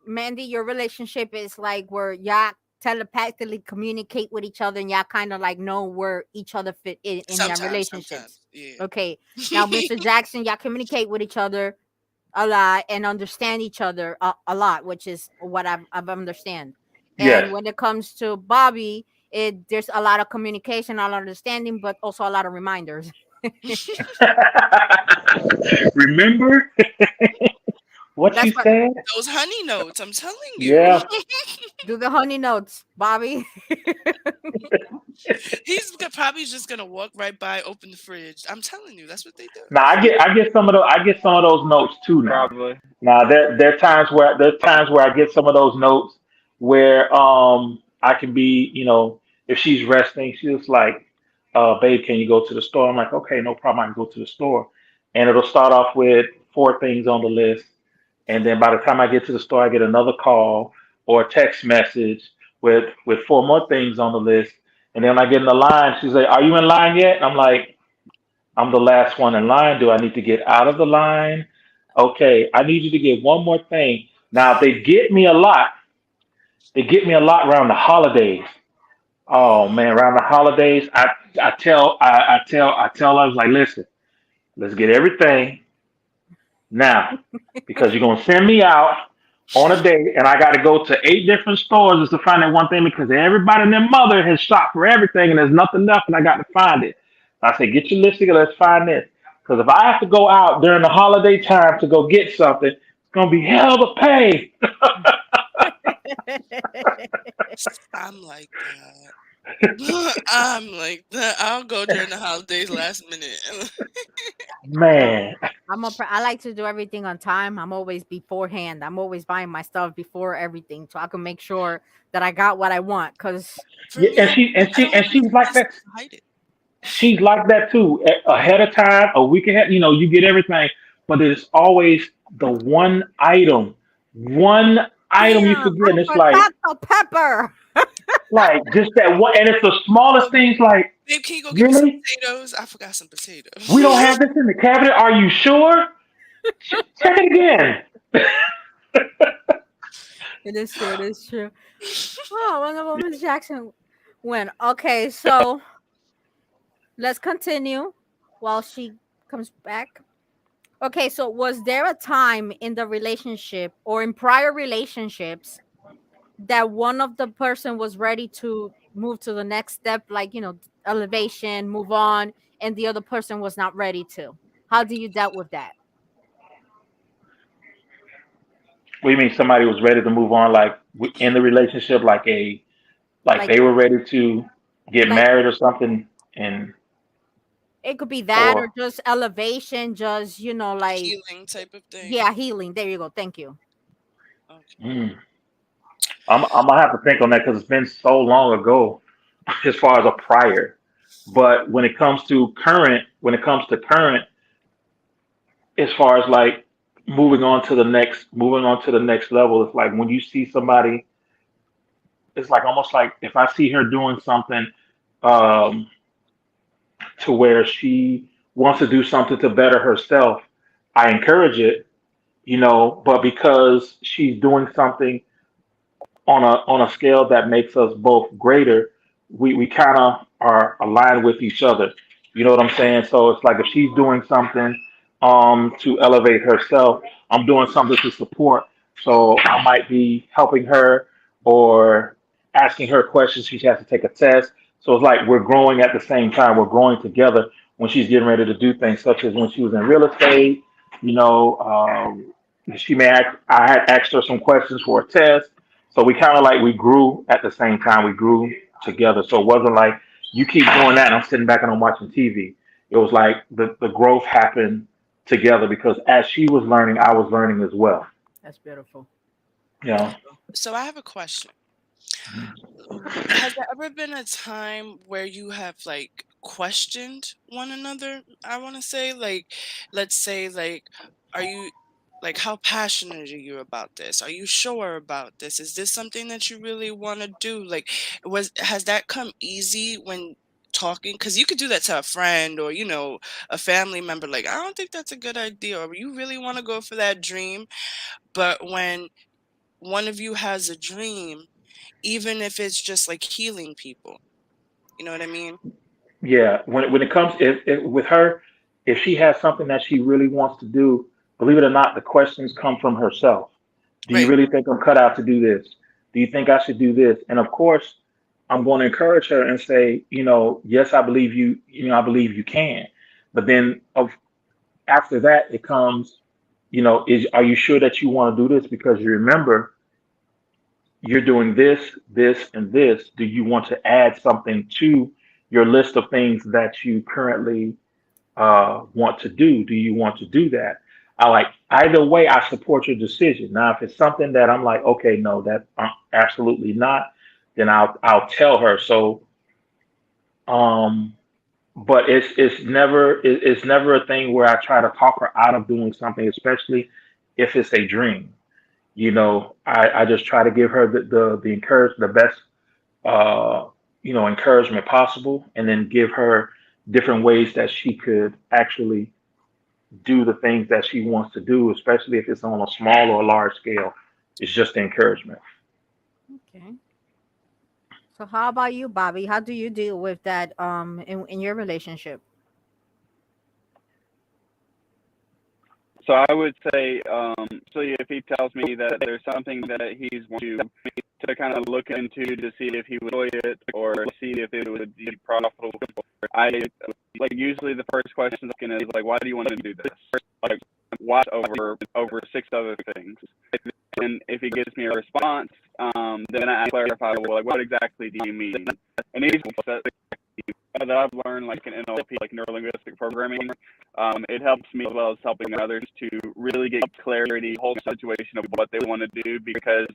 Mandy, your relationship is like where y'all telepathically communicate with each other and y'all kind of like know where each other fit in your relationships. Yeah. Okay. Now, Mr. Jackson, y'all communicate with each other a lot and understand each other a lot, which is what I've understand. And Yes. when it comes to Bobby, there's a lot of communication, a lot of understanding, but also a lot of reminders. Remember what That's you what. said? Those honey notes, I'm telling you. Yeah. Do the honey notes, Bobby. He's probably just gonna walk right by, open the fridge. I'm telling you, that's what they do. Now I get some of those notes too now. Probably. Now there are times where I get some of those notes where I can be, if she's resting, she's like, babe, can you go to the store? I'm like, okay, no problem, I can go to the store. And it'll start off with four things on the list. And then by the time I get to the store, I get another call or a text message with four more things on the list. And then when I get in the line, she's like, are you in line yet? And I'm like, I'm the last one in line. Do I need to get out of the line? Okay, I need you to get one more thing. Now they get me a lot. They get me a lot around the holidays. Oh man, around the holidays, I tell I was like, listen, let's get everything now because you're gonna send me out on a date and I got to go to 8 different stores just to find that one thing because everybody and their mother has shopped for everything and there's nothing left and I got to find it. I say, get your list together, let's find this. Because if I have to go out during the holiday time to go get something, it's gonna be hell to pay. I'm like that. I'm like that. I'll go during the holidays last minute. Man, I like to do everything on time. I'm always beforehand. I'm always buying my stuff before everything, so I can make sure that I got what I want. Cause For yeah, me, I don't have she's a like place that. to hide it. She's like that too. Ahead of time, a week ahead, you get everything, but it's always the one item you damn, forget, and I it's forgot the pepper. like just that one, and it's the smallest Oh, things. Like, babe, can you go get me some really, potatoes? I forgot some we don't potatoes. have this in the cabinet. Are you sure? Check it again. It is true. It is true. Oh, I wonder what Miss Jackson went. Okay, so let's continue while she comes back. Okay, so was there a time in the relationship or in prior relationships that one of the person was ready to move to the next step, like elevation, move on, and the other person was not ready to? How do you dealt with that? What do you mean somebody was ready to move on, like in the relationship, like Like, they were ready to get like married or something, and it could be that or or just elevation, just like Healing type of thing. yeah, healing. There you go. Thank you. Okay. mm, I'm gonna have to think on that because it's been so long ago, as far as a prior. But when it comes to current, as far as like moving on to the next level, it's like when you see somebody, it's like almost like if I see her doing something, um, to where she wants to do something to better herself, I encourage it, but because she's doing something on a scale that makes us both greater, we kind of are aligned with each other. You know what I'm saying? So it's like if she's doing something to elevate herself, I'm doing something to support. So I might be helping her or asking her questions. She has to take a test. So it's like we're growing at the same time. We're growing together when she's getting ready to do things, such as when she was in real estate. You know, I had asked her some questions for a test, so we kind of like we grew at the same time. We grew together. So it wasn't like you keep doing that and I'm sitting back and I'm watching TV. It was like the growth happened together because as she was learning, I was learning as well. That's beautiful. You know. So I have a question. Has there ever been a time where you have like questioned one another? I want to say, like, let's say, like, are you like, how passionate are you about this? Are you sure about this? Is this something that you really want to do? Like, has that come easy when talking? Because you could do that to a friend or, a family member. Like, I don't think that's a good idea, or you really want to go for that dream. But when one of you has a dream, even if it's just like healing people. You know what I mean? Yeah, when it comes with her, if she has something that she really wants to do, believe it or not, the questions come from herself. Do you Right. really think I'm cut out to do this? Do you think I should do this? And of course, I'm going to encourage her and say, yes, I believe you. I believe you can. But then after that, it comes, is are you sure that you want to do this? Because you remember you're doing this, this, and this. Do you want to add something to your list of things that you currently want to do? Do you want to do that? I like either way. I support your decision. Now, if it's something that I'm like, okay, no, that absolutely not, then I'll tell her. So, um, but it's never a thing where I try to talk her out of doing something, especially if it's a dream. I just try to give her the best encouragement possible, and then give her different ways that she could actually do the things that she wants to do, especially if it's on a small or a large scale. It's just encouragement. Okay. So how about you, Bobby? How do you deal with that in your relationship? So I would say, so if he tells me that there's something that he's wanting to kind of look into to see if he would enjoy it or see if it would be profitable, I like usually the first question is like, why do you want to do this? Like, why over six other things? And if he gives me a response, then I clarify, well, like, what exactly do you mean? And these that I've learned, like in NLP, like neurolinguistic programming, it helps me as well as helping others to really get clarity, whole situation of what they want to do, because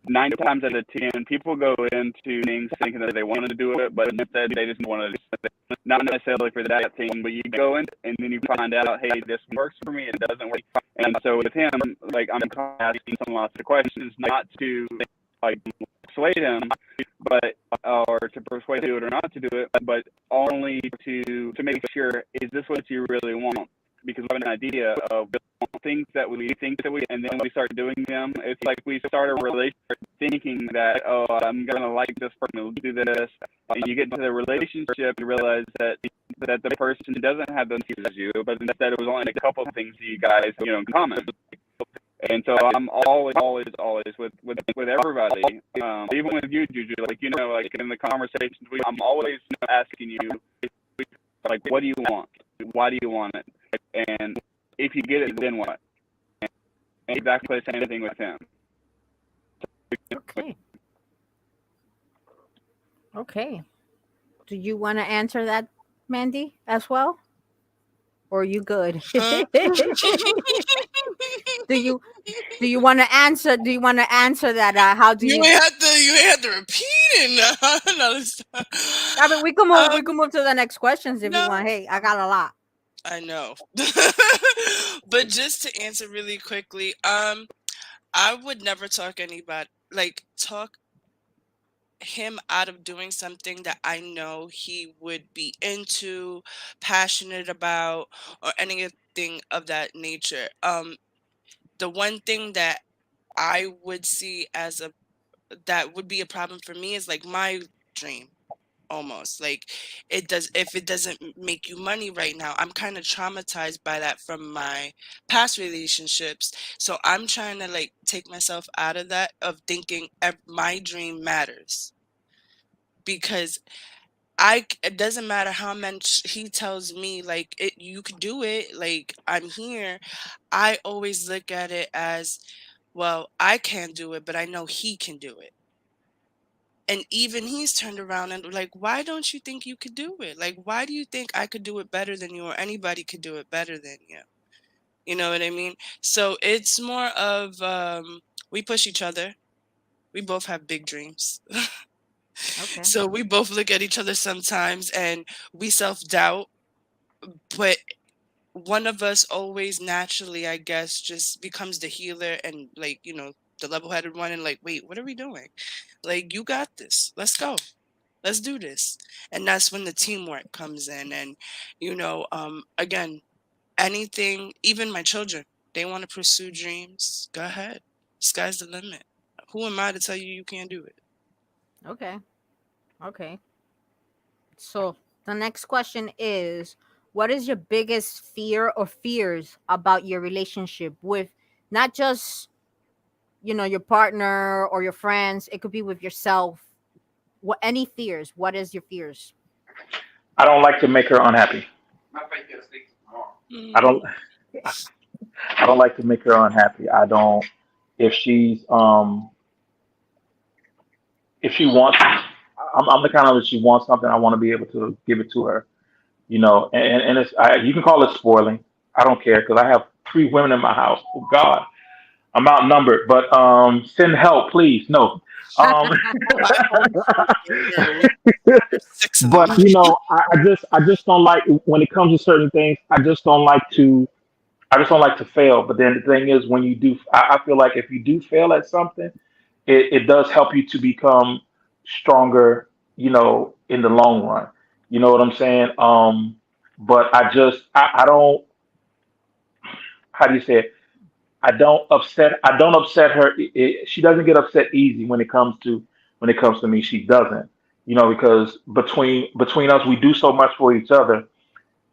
9 times out of 10, people go into things thinking that they want to do it, but instead they just want to, not necessarily for that thing, but you go in and then you find out, hey, this works for me, it doesn't work. And so with him, like I'm asking some lots of questions, not to like persuade him, but or to persuade do it or not to do it, but only to make sure, is this what you really want? Because we have an idea of things that we think that we, and then we start doing them. It's like we start a relationship thinking that, oh, I'm gonna like this person to do this, and you get into the relationship and realize that the person doesn't have those needs as you, but instead it was only a couple of things you guys in common. And so I'm always with everybody, even with you, Juju. Like like in the conversations, I'm always asking you, like, what do you want? Why do you want it? And if you get it, then what? And exactly the same thing with him. Okay. Okay. Do you want to answer that, Mandy, as well? Or are you good? Huh? Do you do you want to answer? Do you want to answer that? How do You you? ain't have to. You ain't have to repeat it. Another I mean, stuff. we can move. We can move to the next questions if you No, want. Hey, I got a lot. I know. But just to answer really quickly, I would never talk anybody talk him out of doing something that I know he would be into, passionate about, or anything of that nature. The one thing that I would see as a that would be a problem for me is like my dream almost like it does if it doesn't make you money right now. I'm kind of traumatized by that from my past relationships, so I'm trying to like take myself out of that of thinking my dream matters, because it doesn't matter how much he tells me like you could do it, like I'm here. I always look at it as, well, I can't do it, but I know he can do it. And even he's turned around and like, why don't you think you could do it? Like, why do you think I could do it better than you, or anybody could do it better than you? You know what I mean? So it's more of we push each other. We both have big dreams. Okay. So we both look at each other sometimes and we self-doubt, but one of us always naturally, I guess, just becomes the healer and like, the level-headed one, and like, wait, what are we doing? Like, you got this. Let's go. Let's do this. And that's when the teamwork comes in. And, again, anything, even my children, they want to pursue dreams. Go ahead. Sky's the limit. Who am I to tell you you can't do it? Okay. Okay. So the next question is, what is your biggest fear or fears about your relationship with not just, your partner or your friends? It could be with yourself. What any fears? What is your fears? I don't like to make her unhappy. I Mm, don't. I don't like to make her unhappy. I don't. If she's if she wants, I'm the kind of, if she wants something, I want to be able to give it to her. And you can call it spoiling. I don't care because I have three women in my house. Oh God, I'm outnumbered. But send help, please. No. Um, my whole room, there's six of them. but I just don't like when it comes to certain things. I just don't like to fail. But then the thing is, when you do, I feel like if you do fail at something, it does help you to become stronger, in the long run. You know what I'm saying? But I don't, how do you say it? I don't upset her. She doesn't get upset easy when it comes to me. She doesn't, because between us, we do so much for each other.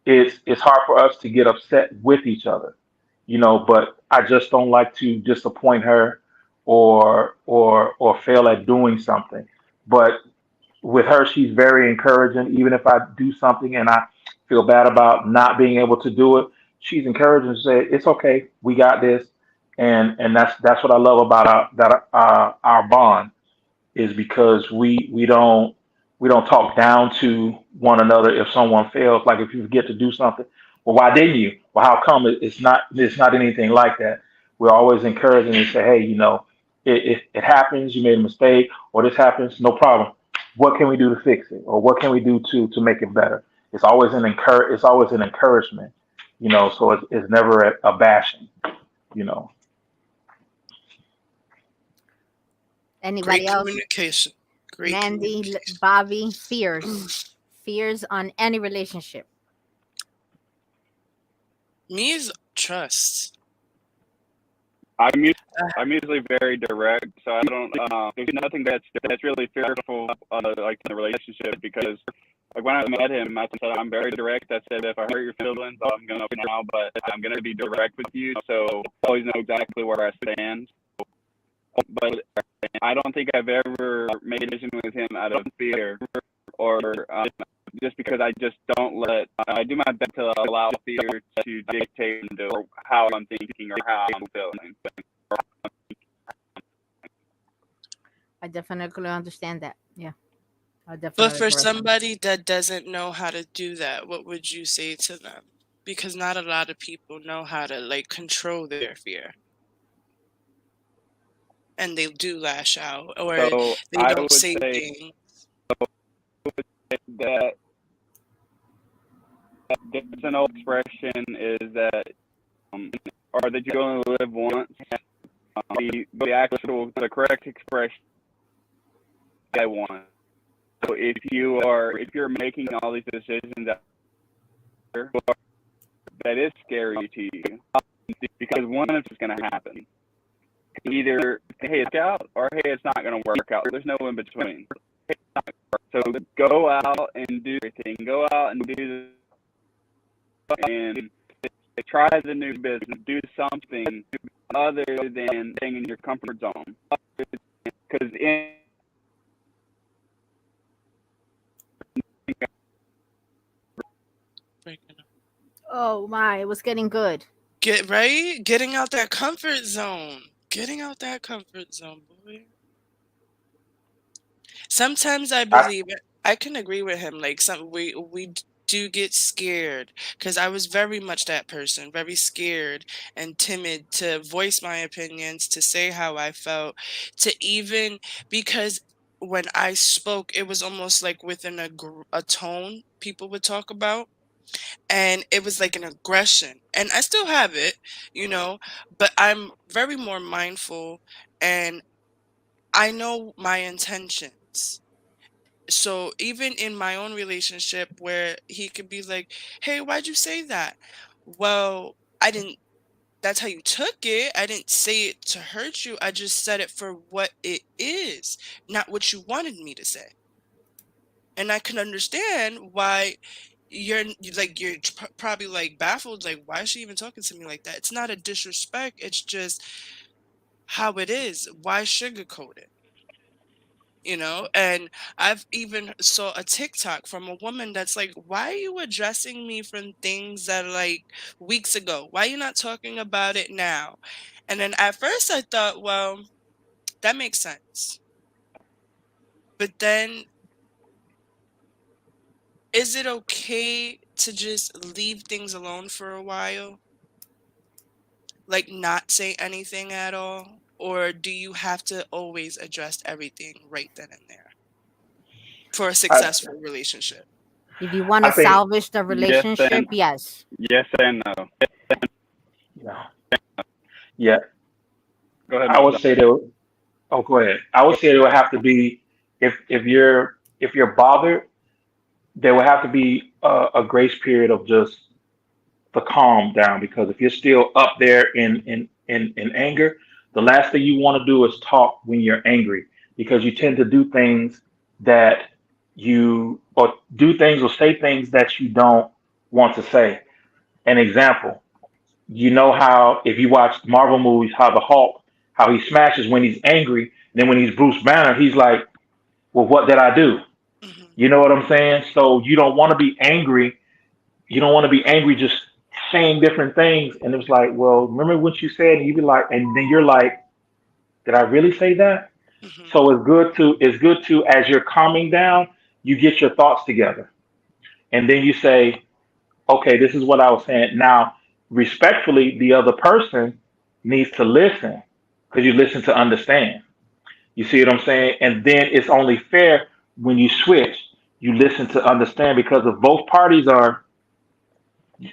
It's hard for us to get upset with each other, but I just don't like to disappoint her or fail at doing something. But with her, she's very encouraging. Even if I do something and I feel bad about not being able to do it, she's encouraging to say, "It's okay, we got this." And that's what I love about our bond, is because we don't talk down to one another if someone fails. Like if you forget to do something, well, why didn't you? Well, how come? It's not anything like that. We're always encouraging and say, hey, it happens. You made a mistake, or this happens. No problem. What can we do to fix it, or what can we do to make it better? It's always an encouragement. So it's never a bashing. You know. Anybody Great else? communication. Great Mandy, communication. Bobby, fears on any relationship. Me is trust. I'm us- Uh, I'm usually very direct, so I don't. There's nothing that's really fearful, like in a relationship, because like when I met him, I said I'm very direct. I said if I hurt your feelings, I'm gonna now, but I'm gonna be direct with you, so I always know exactly where I stand. But I don't think I've ever made a decision with him out of fear, or just because I just don't let. I do my best to allow fear to dictate how I'm thinking or how I'm feeling. I definitely understand that. Yeah, I but definitely for correct them. somebody that doesn't know how to do that, what would you say to them? because not a lot of people know how to like control their fear, and they do lash out or So they I don't would say say things. that there's an old expression is that, or that you only live once. The correct expression I want. So if you're making all these decisions that is scary to you, because one of it's going to happen. Either hey it's out or hey it's not going to work out. There's no in between. So go out and do everything. Go out and do and try the new business. Do something other than staying in your comfort zone. Because Oh my, it was getting good. Getting out that comfort zone. Getting out that comfort zone, boy. Sometimes I I believe it. I can agree with him. Like we do get scared because I was very much that person, very scared and timid to voice my opinions, to say how I felt, to even because when I spoke, it was almost like within a tone people would talk about, and it was like an aggression, and I still have it, you know, but I'm very more mindful, and I know my intentions. So even in my own relationship where he could be like, "Hey, why'd you say that?" Well, I didn't that's how you took it. I didn't say it to hurt you. I just said it for what it is, not what you wanted me to say. And I can understand why you're probably like baffled, like, why is she even talking to me like that? It's not a disrespect, it's just how it is. Why sugarcoat it? And I've even saw a TikTok from a woman that's like, why are you addressing me from things that are like weeks ago? Why are you not talking about it now? And then at first I thought, well, that makes sense. But then, is it okay to just leave things alone for a while, like not say anything at all? Or do you have to always address everything right then and there for a I, successful relationship? If you want I to think, salvage the yes and relationship, yes. yes and no. you know, yeah, Go ahead, I Mr. would say there. Oh, go ahead. I would say there would have to be, if you're bothered, there would have to be a grace period of just the calm down, because if you're still up there in anger, the last thing you want to do is talk when you're angry, because you tend to do things that or do things or say things that you don't want to say. An example, you know how if you watch Marvel movies, how the Hulk, how he smashes when he's angry, and then when he's Bruce Banner, he's like, well, what did I do? Hmm. You know what I'm saying? So you don't want to be angry. You don't want to be angry just saying different things. And it was like, well, remember what you said? And you be like, and then you're like, did I really say that? Hmm. So it's good to as you're calming down, you get your thoughts together. And then you say, okay, this is what I was saying. Now, respectfully, the other person needs to listen, because you listen to understand. You see what I'm saying? And then it's only fair when you switch, you listen to understand, because if both parties are,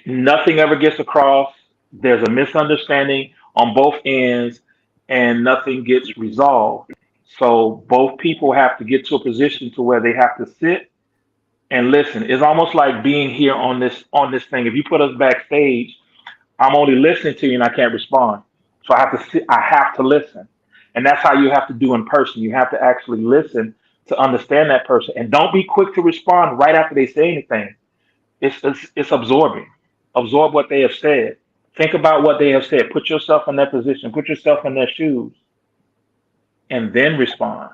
nothing ever gets across, there's a misunderstanding on both ends, and nothing gets resolved. So both people have to get to a position to where they have to sit and listen. It's almost like being here on this thing. If you put us backstage, I'm only listening to you and I can't respond. So I have to sit, I have to listen. And that's how you have to do in person. You have to actually listen to understand that person. And don't be quick to respond right after they say anything. It's absorbing. Absorb what they have said. Think about what they have said. Put yourself in their position. Put yourself in their shoes, and then respond.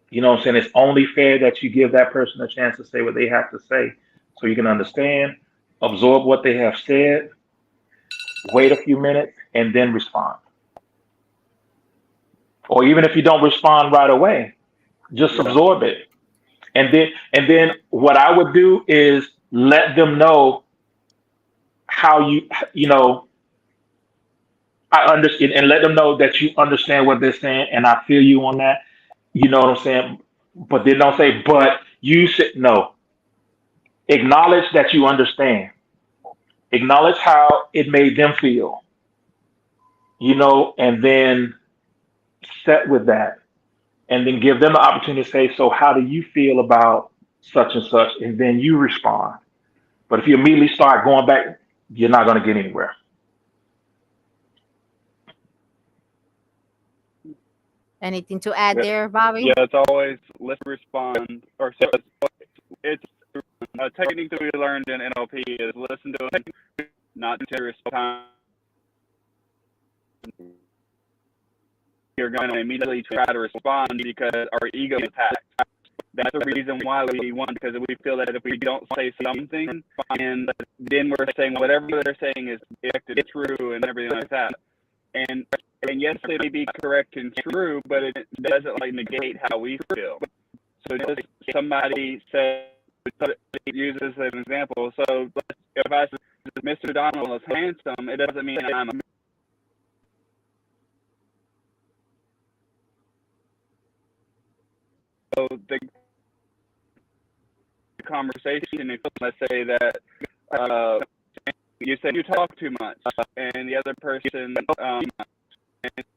You know what I'm saying? It's only fair that you give that person a chance to say what they have to say, so you can understand, absorb what they have said, wait a few minutes, and then respond. Or even if you don't respond right away, just Yeah. absorb it. And then what I would do is let them know how you know, I understand, and let them know that you understand what they're saying, and I feel you on that. You know what I'm saying? But then don't say, but you should no. Acknowledge that you understand. Acknowledge how it made them feel, and then set with that. And then give them the opportunity to say, so how do you feel about such and such? And then you respond. But if you immediately start going back, you're not going to get anywhere. Anything to add Yeah, there, Bobby? yeah, it's always let's respond, or so it's a technique that we learned in NLP is listen to them, not to respond. You're going to immediately try to respond because our ego is attacked. That's the reason why we want, because we feel that if we don't say something, and then we're saying whatever they're saying is true and everything like that. And yes, it may be correct and true, but it doesn't like negate how we feel. So just somebody says, use this as an example. So if I say Mr. Donald is handsome, it doesn't mean I'm a so the conversation. If let's say that you said you talk too much, and the other person, but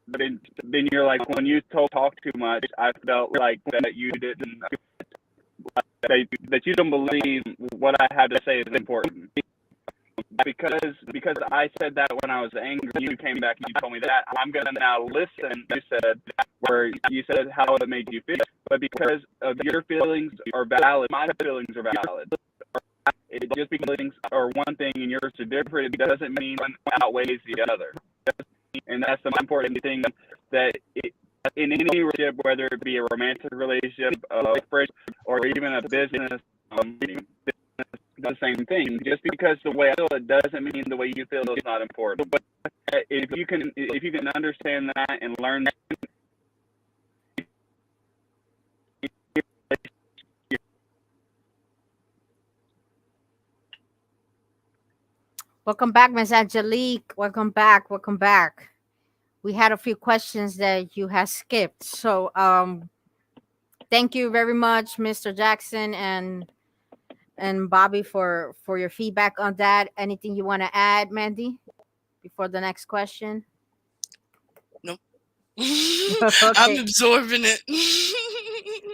then you're like, when you talk too much, I felt like that you didn't, that you don't believe what I have to say is important. Because I said that when I was angry, you came back and you told me that. I'm gonna now listen. You said where you said how it made you feel, but because of your feelings are valid, my feelings are valid. Just because feelings are one thing and yours are different, it doesn't mean one outweighs the other. And that's the important thing that in any relationship, whether it be a romantic relationship, a friendship, or even a business, the same thing. Just because the way I feel it doesn't mean the way you feel is not important. But if you can understand that and learn that, Welcome back, Miss Angelique. Welcome back. Welcome back. We had a few questions that you had skipped. So thank you very much, Mr. Jackson and Bobby for your feedback on that. Anything you want to add, Mandy, before the next question? Nope. I'm Okay. absorbing it.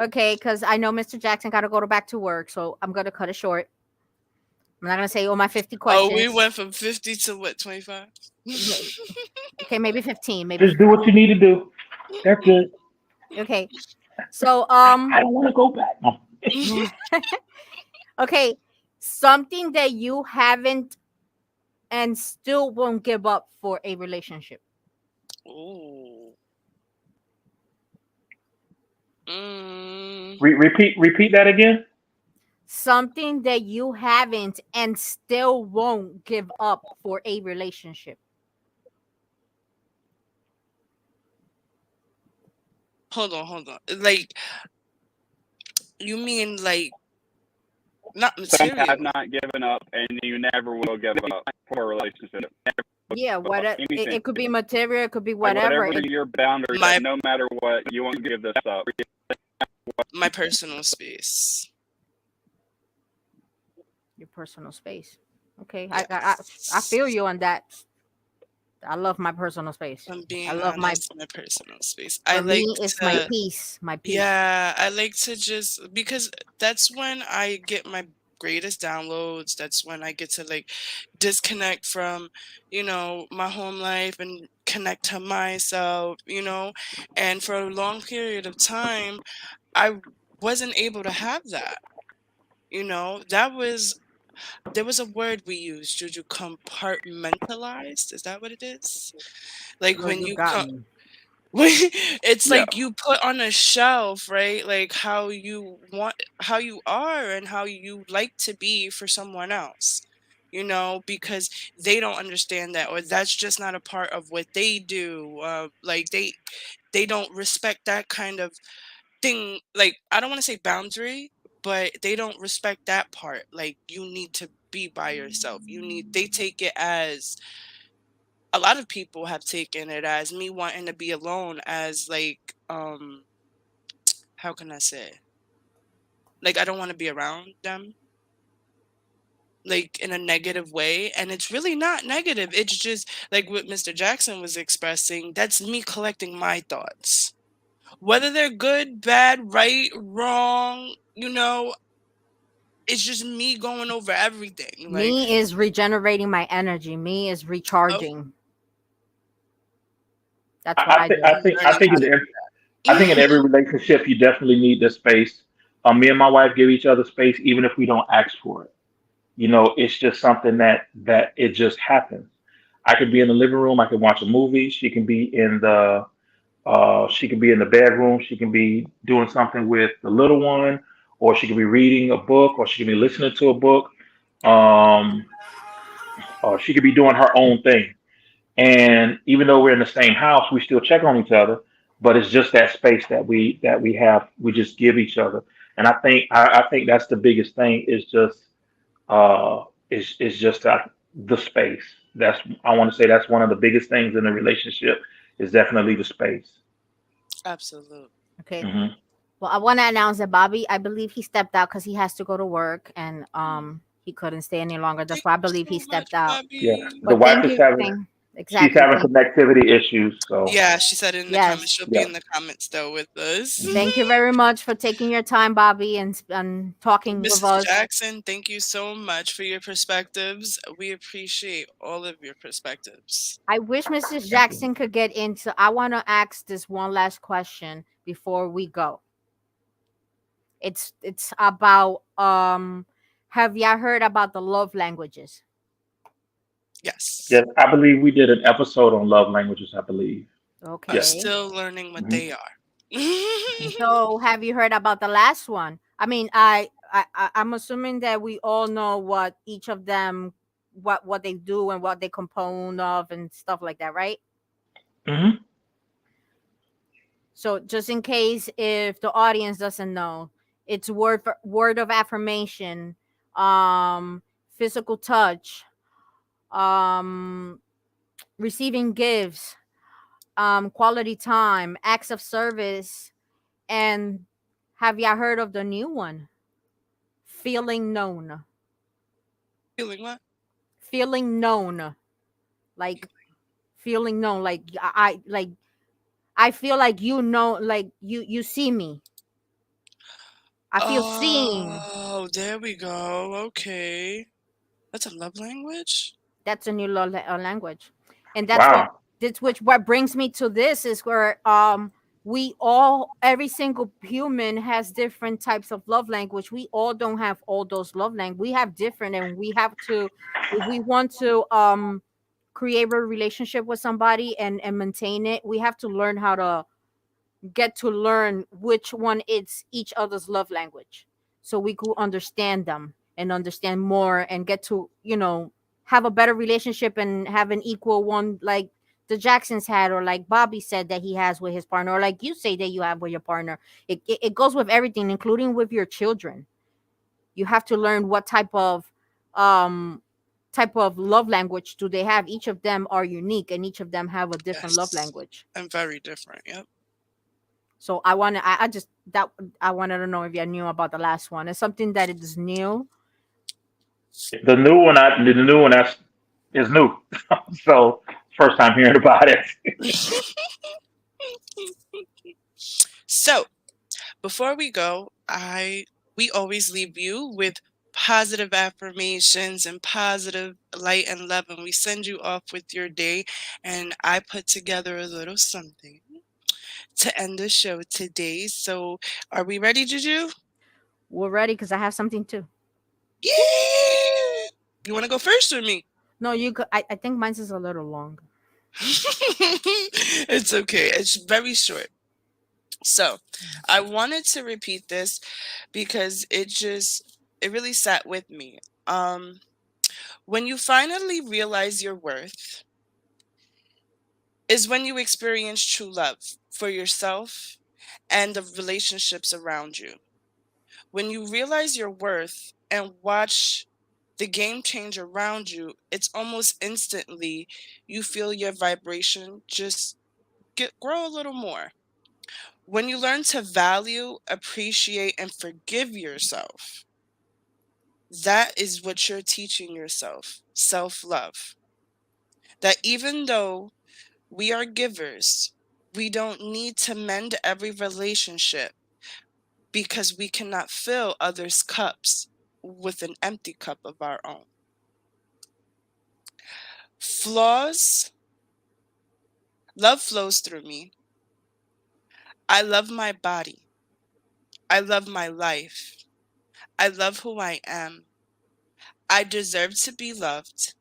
Okay, because I know Mr. Jackson got to go back to work, so I'm going to cut it short. I'm not going to say all my 50 Oh, we questions. went from 50 to what, 25? Okay, maybe 15, maybe Just do 15. what you need to do. That's good. Okay. So I don't want to go back. No. okay, something that you haven't and still won't give up for a relationship. Oh. Mm. Repeat that again. Something that you haven't and still won't give up for a relationship. Hold on. Like, you mean like not some have material? not given up, and you never will give up for a relationship. Yeah, what Anything, it could be material, it could be like whatever. whatever your boundaries, My no matter what, you won't give this up. my personal space. Your personal space. Okay, I Yes. feel you on that. I love my personal space. I'm I being love my honest, my personal space. I for like me it's my to, peace, my peace. yeah, I like to just, because that's when I get my greatest downloads. That's when I get to like disconnect from, my home life and connect to myself, and for a long period of time, I wasn't able to have that. That was there was a word we used, Juju, compartmentalized. Is that what it is? Like Girl, when you you got me. it's Yeah, like you put on a shelf, right? Like how you are and how you like to be for someone else. Because they don't understand that, or that's just not a part of what they do. Like they don't respect that kind of thing. Like, I don't want to say boundary, but they don't respect that part. Like, you need to be by yourself. They take it as, a lot of people have taken it as me wanting to be alone as like, how can I say? Like I don't want to be around them, like in a negative way, and it's really not negative. It's just like what Mr. Jackson was expressing. That's me collecting my thoughts. Whether they're good, bad, right, wrong, it's just me going over everything. Like, Me is regenerating my energy. Me is oh, recharging. That's what I I think do. I think I learning think how in to every, do I think in that. every relationship you definitely need this space. Me and my wife give each other space even if we don't ask for it. It's just something that it just happens. I could be in the living room. I could watch a movie. She can be in the bedroom. She can be doing something with the little one, or she can be reading a book, or she can be listening to a book. Um, or she could be doing her own thing. And even though we're in the same house, we still check on each other. But it's just that space that we have. We just give each other. And I think that's the biggest thing. Is just the space. I want to say that's one of the biggest things in a relationship is definitely the space. Absolutely. Okay. Hmm. Well, I want to announce that Bobby, I believe he stepped out because he has to go to work and he couldn't stay any longer. That's Thank why I you believe he so stepped much, out. Yeah, Bobby. the But wife thank is you. having she's Exactly. having connectivity issues. So Yeah, she said it in the comments. Yes. She'll be yeah. in the comments though with us. Hmm. Thank you very much for taking your time, Bobby, and talking with Mrs. us. Jackson, thank you so much for your perspectives. We appreciate all of your perspectives. I wish Mrs. Thank you. Jackson could get into. I want to ask this one last question before we go. It's about have y'all heard about the love languages? Yes. Yes, I believe we did an episode on love languages. I believe. I'm Yes. Okay. still learning what Hmm. they are. So have you heard about the last one? I mean, I'm assuming that we all know what each of them what they do and what they compone of and stuff like that, right? Hmm. So just in case if the audience doesn't know, it's word of affirmation, physical touch, um, receiving gifts, quality time, acts of service, and have y'all heard of the new one? Feeling known. Feeling what? Feeling known. Like feeling known. Like I feel like like you see me. I feel seen. Oh, there we go. Okay. That's a love language? That's a new language, and Wow. what brings me to this is where we all, every single human has different types of love language. We all don't have all those love language. We have different, and we have to, if we want to create a relationship with somebody and maintain it, we have to learn how to get to learn which one is each other's love language, so we could understand them and understand more and get to have a better relationship and have an equal one, like the Jacksons had, or like Bobby said that he has with his partner, or like you say that you have with your partner. It goes with everything, including with your children. You have to learn what um type of love language do they have. Each of them are unique and each of them have a different love Yes. language. I'm very different. Yep. So I just that I wanted to know if you knew about the last one. It's something that it is new. The new one that's is new. So first time hearing about it. So, before we go, we always leave you with positive affirmations and positive light and love, and we send you off with your day. And I put together a little something to end the show today. So, are we ready, Juju? We're ready because I have something too. Yeah. You want to go first or me? No, you could. I think mine's is a little long. It's okay. It's very short. So, I wanted to repeat this because it really sat with me. Um when you finally realize your worth is when you experience true love for yourself and the relationships around you. When you realize your worth and watch the game change around you, it's almost instantly you feel your vibration just grow a little more. When you learn to value, appreciate, and forgive yourself, that is what you're teaching yourself, self-love. That even though we are givers, we don't need to mend every relationship because we cannot fill others' cups with an empty cup of our own. Flaws, love flows through me. I love my body. I love my life. I love who I am. I deserve to be loved.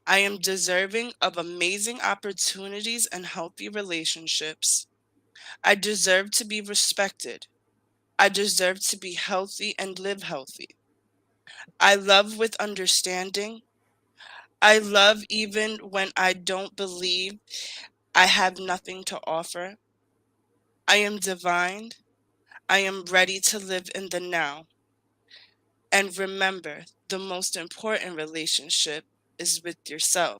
I am deserving of amazing opportunities and healthy relationships. I deserve to be respected. I deserve to be healthy and live healthy. I love with understanding. I love even when I don't believe I have nothing to offer. I am divine. I am ready to live in the now. And remember, the most important relationship is with yourself.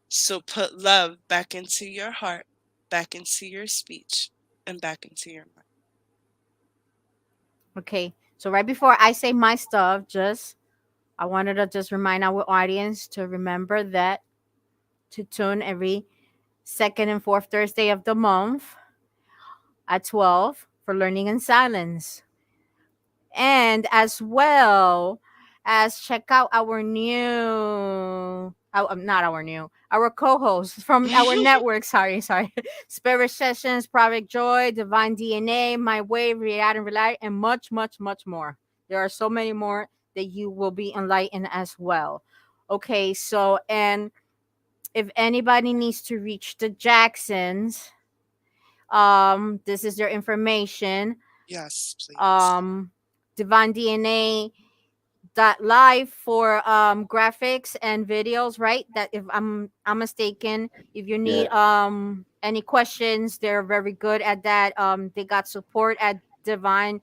So put love back into your heart, back into your speech, and back into your mind. Okay. So right before I say my stuff, just I wanted to just remind our audience to remember that to tune every second and fourth Thursday of the month at 12 for Learning in Silence. And as well as check out our new not our new our co-hosts from our network, sorry, Spirit Sessions, Project Joy, Divine DNA, My Way, React and Rely, and much much more. There are so many more that you will be enlightened as well. Okay, so and if anybody needs to reach the Jacksons, this is their information. Yes, please. um Divine DNA dot live for graphics and videos, right? That if I'm mistaken, if you need Yes. any questions, they're very good at that. They got support at Divine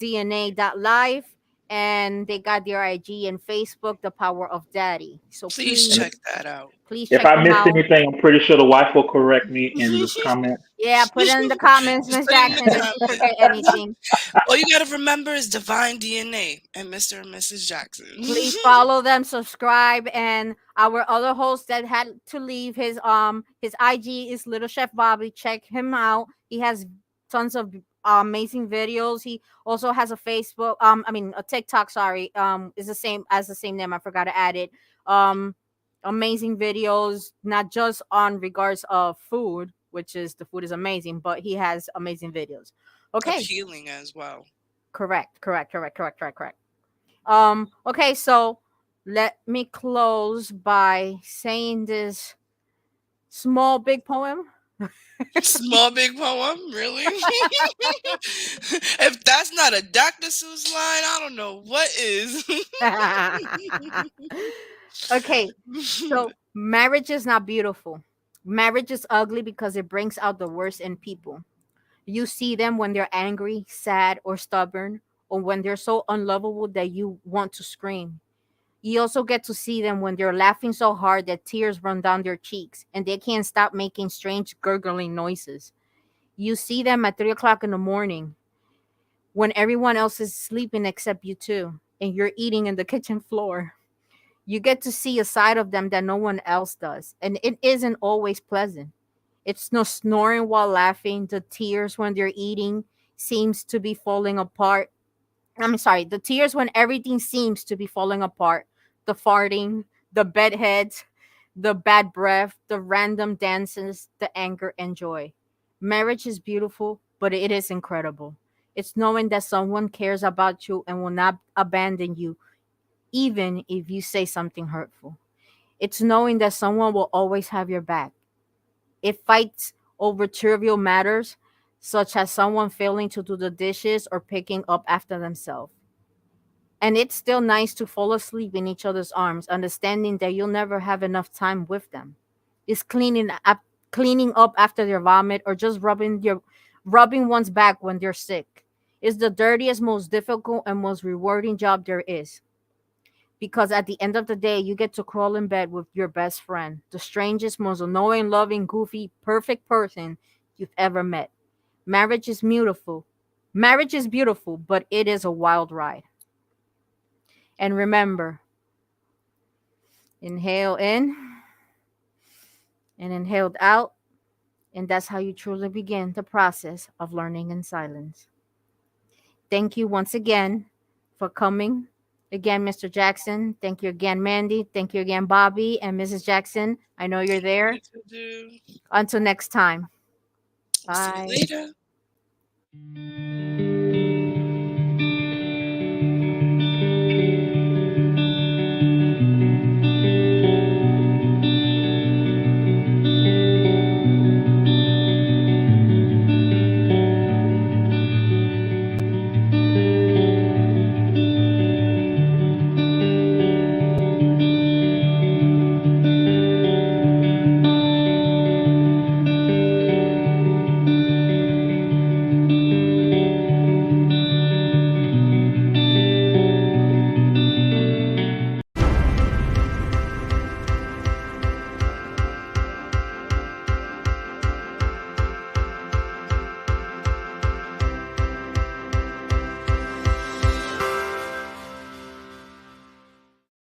DNA dot live, and they got their IG and Facebook, The Power of Daddy. So Please check please that out. please If check I them missed out. anything, I'm pretty sure the wife will correct me in the comments. Yeah, put it in the comments, Just Miss put it in the Jackson, if you forget comments. anything. All you gotta remember is Divine DNA and Mr. and Mrs. Jackson. Please follow them, subscribe, and our other host that had to leave, his IG is Little Chef Bobby. Check him out. He has tons of amazing videos. He also has a Facebook, I mean a TikTok. Sorry, is the same as the same name. I forgot to add it. Um, Amazing videos, not just on regards of food, which is the food is amazing, but he has amazing videos. Of Okay, healing as well. correct. Okay, so let me close by saying this small big poem. Small big poem, really? If that's not a Dr. Seuss line, I don't know what is. Okay, so marriage is not beautiful. Marriage is ugly because it brings out the worst in people. You see them when they're angry, sad, or stubborn, or when they're so unlovable that you want to scream. You also get to see them when they're laughing so hard that tears run down their cheeks and they can't stop making strange gurgling noises. You see them at 3 o'clock in the morning when everyone else is sleeping except you two, and you're eating in the kitchen floor. You get to see a side of them that no one else does, and it isn't always pleasant. It's no snoring while laughing, the tears when they're eating seems to be falling apart. I'm sorry, the tears when everything seems to be falling apart, the farting, the bedheads, the bad breath, the random dances, the anger and joy. Marriage is beautiful, but it is incredible. It's knowing that someone cares about you and will not abandon you, even if you say something hurtful. It's knowing that someone will always have your back. It fights over trivial matters, such as someone failing to do the dishes or picking up after themselves. And it's still nice to fall asleep in each other's arms, understanding that you'll never have enough time with them. It's cleaning up after their vomit or just rubbing one's back when they're sick. It's the dirtiest, most difficult, and most rewarding job there is. because at the end of the day, you get to crawl in bed with your best friend, the strangest, most annoying, loving, goofy, perfect person you've ever met. Marriage is beautiful. Marriage is beautiful, but it is a wild ride. And remember, inhale in and inhaled out. And that's how you truly begin the process of learning in silence. Thank you once again for coming. Again, Mr. Jackson. Thank you again, Mandy. Thank you again, Bobby and Mrs. Jackson. I know you're there. You too, do. Until next time. We'll see you Bye. later.